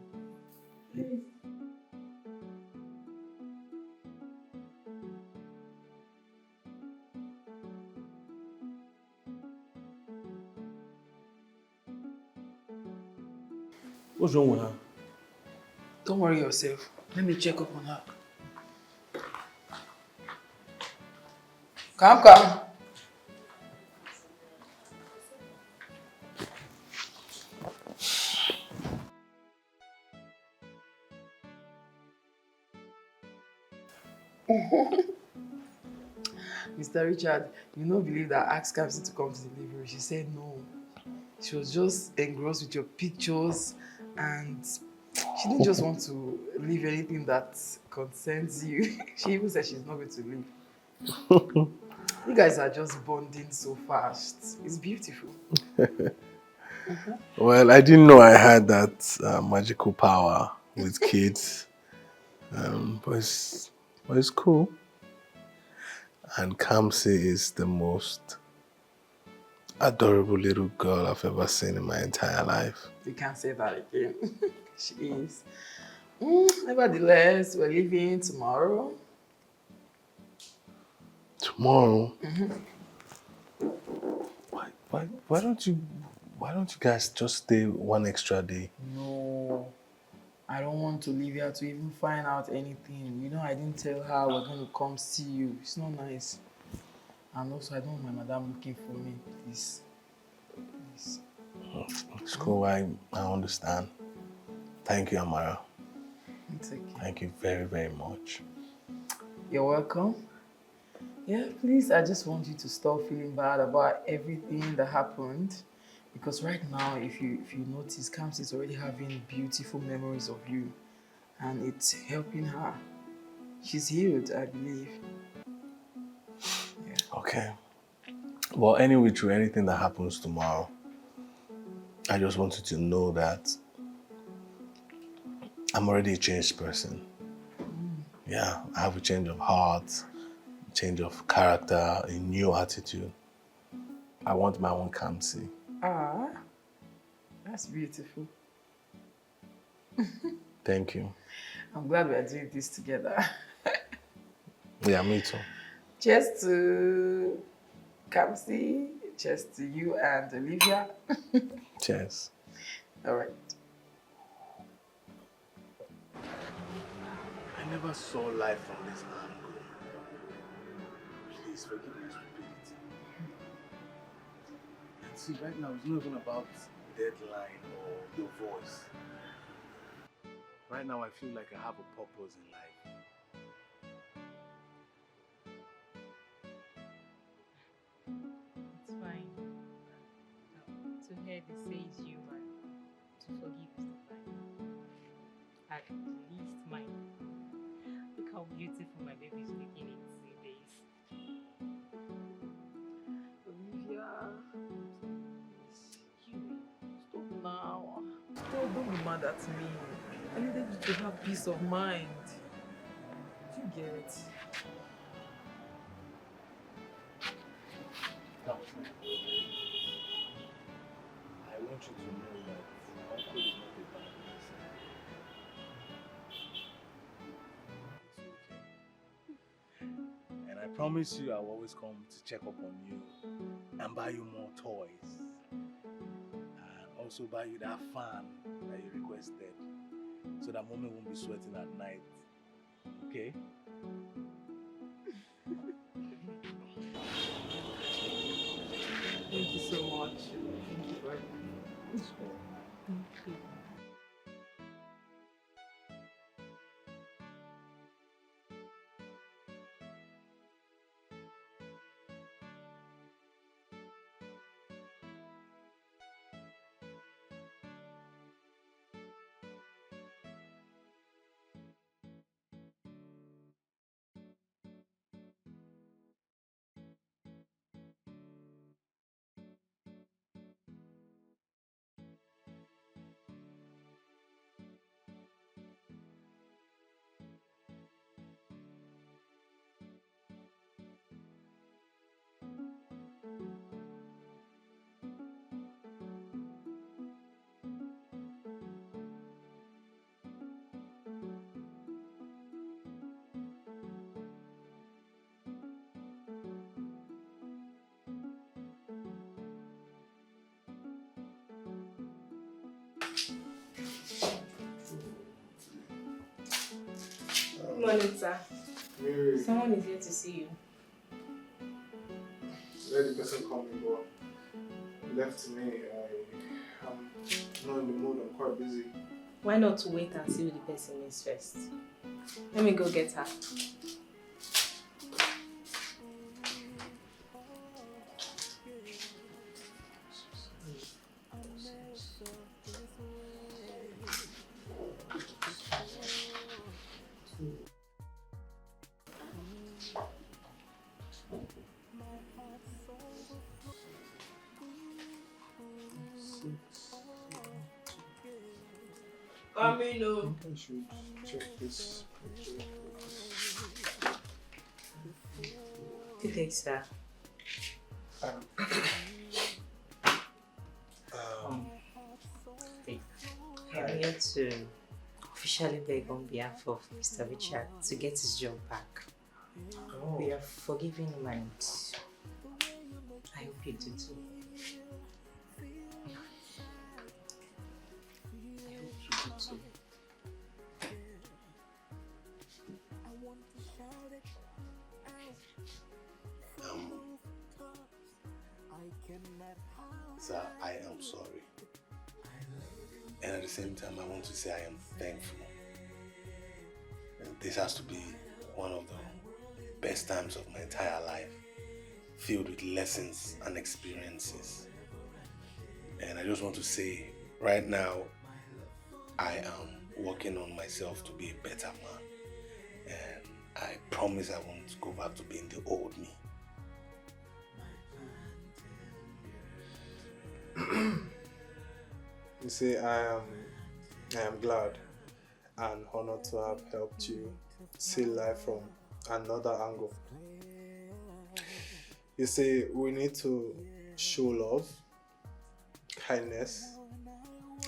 What's wrong with her? Don't worry yourself. Let me check up on her. Come. Mr. Richard, you don't believe that I asked Kamsi to come to the living room. She said no. She was just engrossed with your pictures, and she didn't just want to leave anything that concerns you. She even said she's not going to leave. You guys are just bonding so fast. It's beautiful. Well, I didn't know I had that magical power with kids. But it's cool. And Kamsi is the most adorable little girl I've ever seen in my entire life. You can't say that again. She is. Nevertheless, we're leaving tomorrow. Tomorrow? Why don't you guys just stay one extra day? No, I don't want to leave here to even find out anything. You know, I didn't tell her we're going to come see you. It's not nice. And also, I don't want my madam looking for me, please. It's cool, I understand. Thank you, Amara. It's okay. Thank you very, very much. You're welcome. Yeah, please, I just want you to stop feeling bad about everything that happened. Because right now, if you notice, Kamsi is already having beautiful memories of you. And it's helping her. She's healed, I believe. Yeah. Okay. Well, anyway, through anything that happens tomorrow, I just wanted to know that I'm already a changed person. Yeah, I have a change of heart, a change of character, a new attitude. I want my own Kamsi. Ah, that's beautiful. Thank you. I'm glad we're doing this together. Yeah, me too. Cheers to Kamsi, cheers to you and Olivia. Cheers. All right. I never saw life from this angle. Please forgive me stupidity. And See, right now it's not even about deadline or your voice. Right now I feel like I have a purpose in life. It's fine. To hear they say it's human. To forgive is divine. At least mine. Look how beautiful my baby is looking in 2 days. Olivia, stop now. Don't be mad at me. I needed you to have peace of mind. You get. Now, I want you to know that uncle is not a bad person. It's okay. And I promise you I will always come to check up on you and buy you more toys. And also buy you that fan that you requested so that mommy won't be sweating at night. Okay? Thank you so much. Thank you very much. Thank you. Good morning, sir. Mary, Someone is here to see you. let the person come and go. Left to me, I'm not in the mood, I'm quite busy. Why not wait and see who the person is first? Let me go get her. I should check this. Good day, sir. I'm here to officially beg on behalf of Mr. Richard to get his job back. Oh. We are forgiving him and I hope you do too. I hope you do too. Sir, I am sorry. And at the same time, I want to say I am thankful. And this has to be one of the best times of my entire life, filled with lessons and experiences. And I just want to say, right now, I am working on myself to be a better man. And I promise I won't go back to being the old me. You see, I am glad and honored to have helped you see life from another angle. You see, we need to show love, kindness,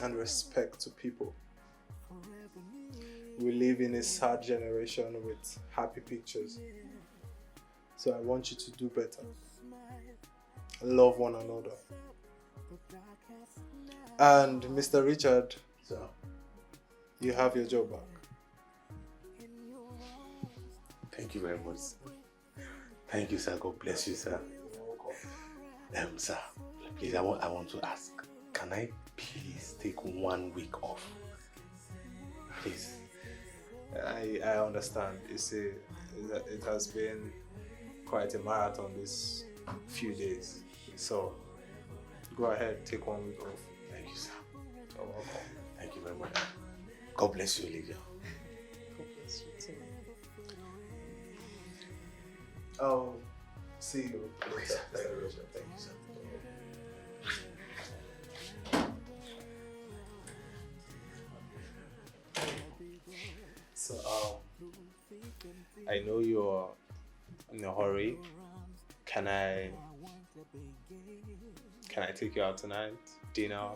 and respect to people. We live in a sad generation with happy pictures. So I want you to do better. Love one another. And Mr. Richard, sir, you have your job back. Thank you very much, sir. Thank you, sir. God bless you, sir. Sir, Please, I want to ask, can I please take 1 week off? Please. I understand. You see, it has been quite a marathon these few days. So, go ahead, take 1 week off. Thank you, sir. You're welcome. Thank you very much. God bless you, Olivia. God bless you too. I'll see you later. Thank you, sir. Thank you, sir. So, I know you're in a hurry. Can I take you out tonight? Dinner?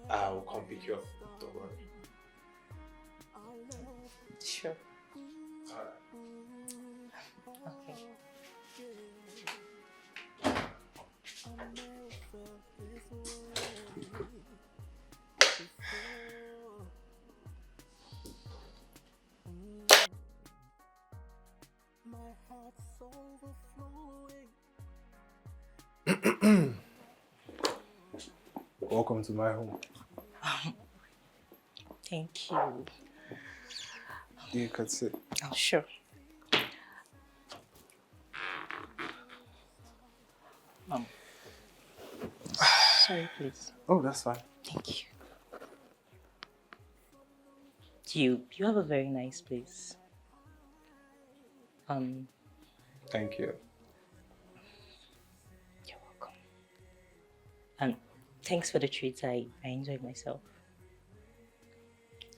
I'll come pick you up. Don't worry. Sure. Alright. Okay. Welcome to my home. Thank you. You could sit. Oh, sure. Sorry, please. Oh, that's fine. Thank you. You have a very nice place. Thank you. You're welcome. And thanks for the treats. I enjoyed myself.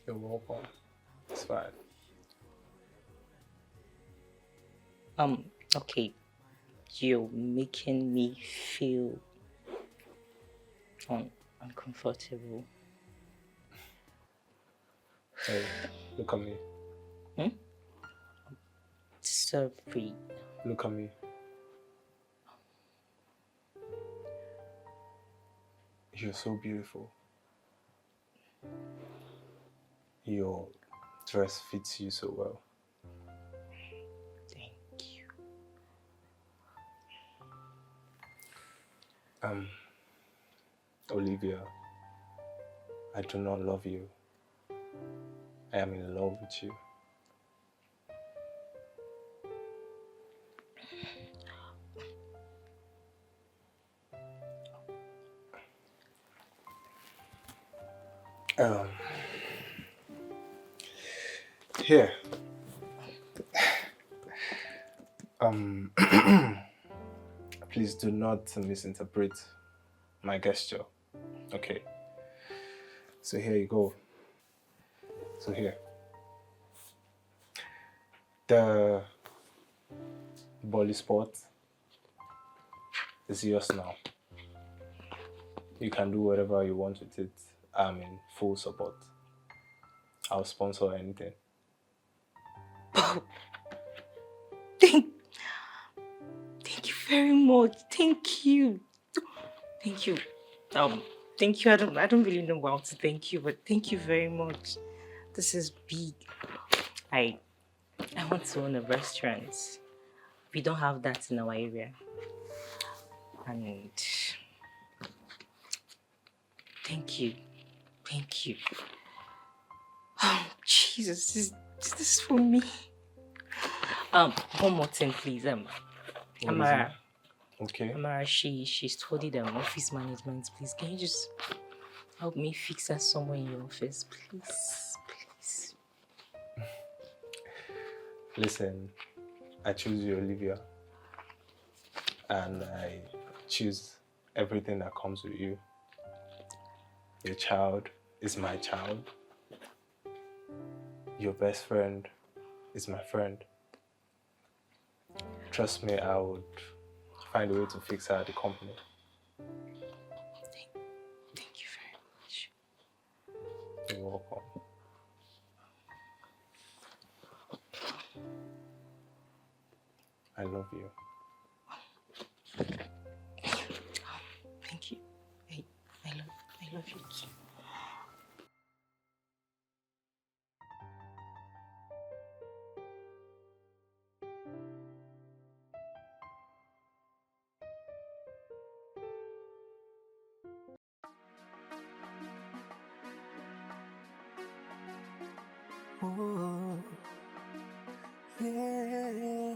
You're welcome. It's fine. Okay. You're making me feel uncomfortable. Hey, look at me. Sorry. Look at me. You're so beautiful. Your dress fits you so well. Thank you. Olivia, I do not love you. I am in love with you. Here. Please do not misinterpret my gesture. Okay. So here you go. So here. The volley sport is yours now. You can do whatever you want with it. I'm in full support. I'll sponsor anything. Thank you very much. Thank you. Thank you. Thank you. I don't really know how to thank you, but thank you very much. This is big. I want to own a restaurant. We don't have that in our area. And thank you. Thank you. Oh, Jesus, this is for me. One more thing, please. Amara. Okay. Amara, she studied office management. Please, can you just help me fix her somewhere in your office, please? Please. Listen, I choose you, Olivia. And I choose everything that comes with you. Your child is my child. Your best friend is my friend. Trust me, I would find a way to fix her at the company. Thank you very much. You're welcome. I love you. Thank you. I love you too. Oh, yeah.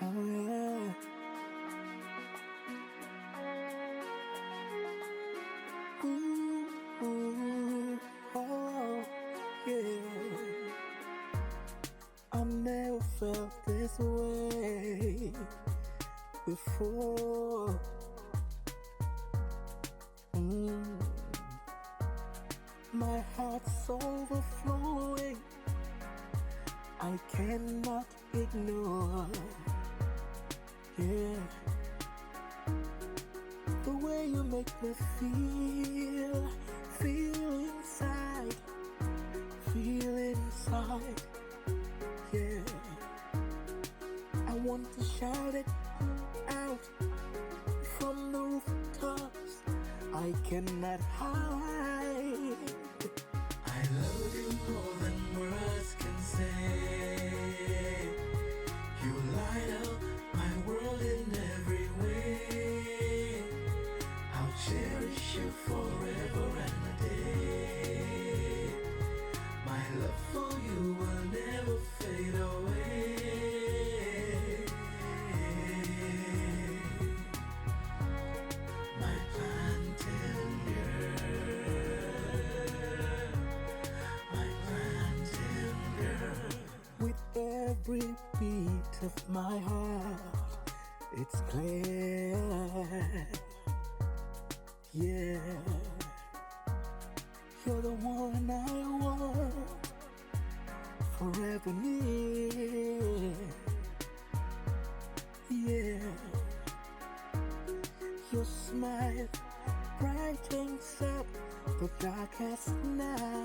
Oh, yeah. Ooh, oh, yeah. I never felt this way before. My heart's overflowing. I cannot ignore. Yeah. The way you make me feel inside. Yeah. I want to shout it out from the rooftops. I cannot hide. I love you more than words can say. You light up my world in every way. I'll cherish you forever and a day. My love for you will never fade away. My plantain girl. With every beat of my heart, it's clear. Yeah, you're the one I want, forever near. Yeah, your smile brightens up the darkest night.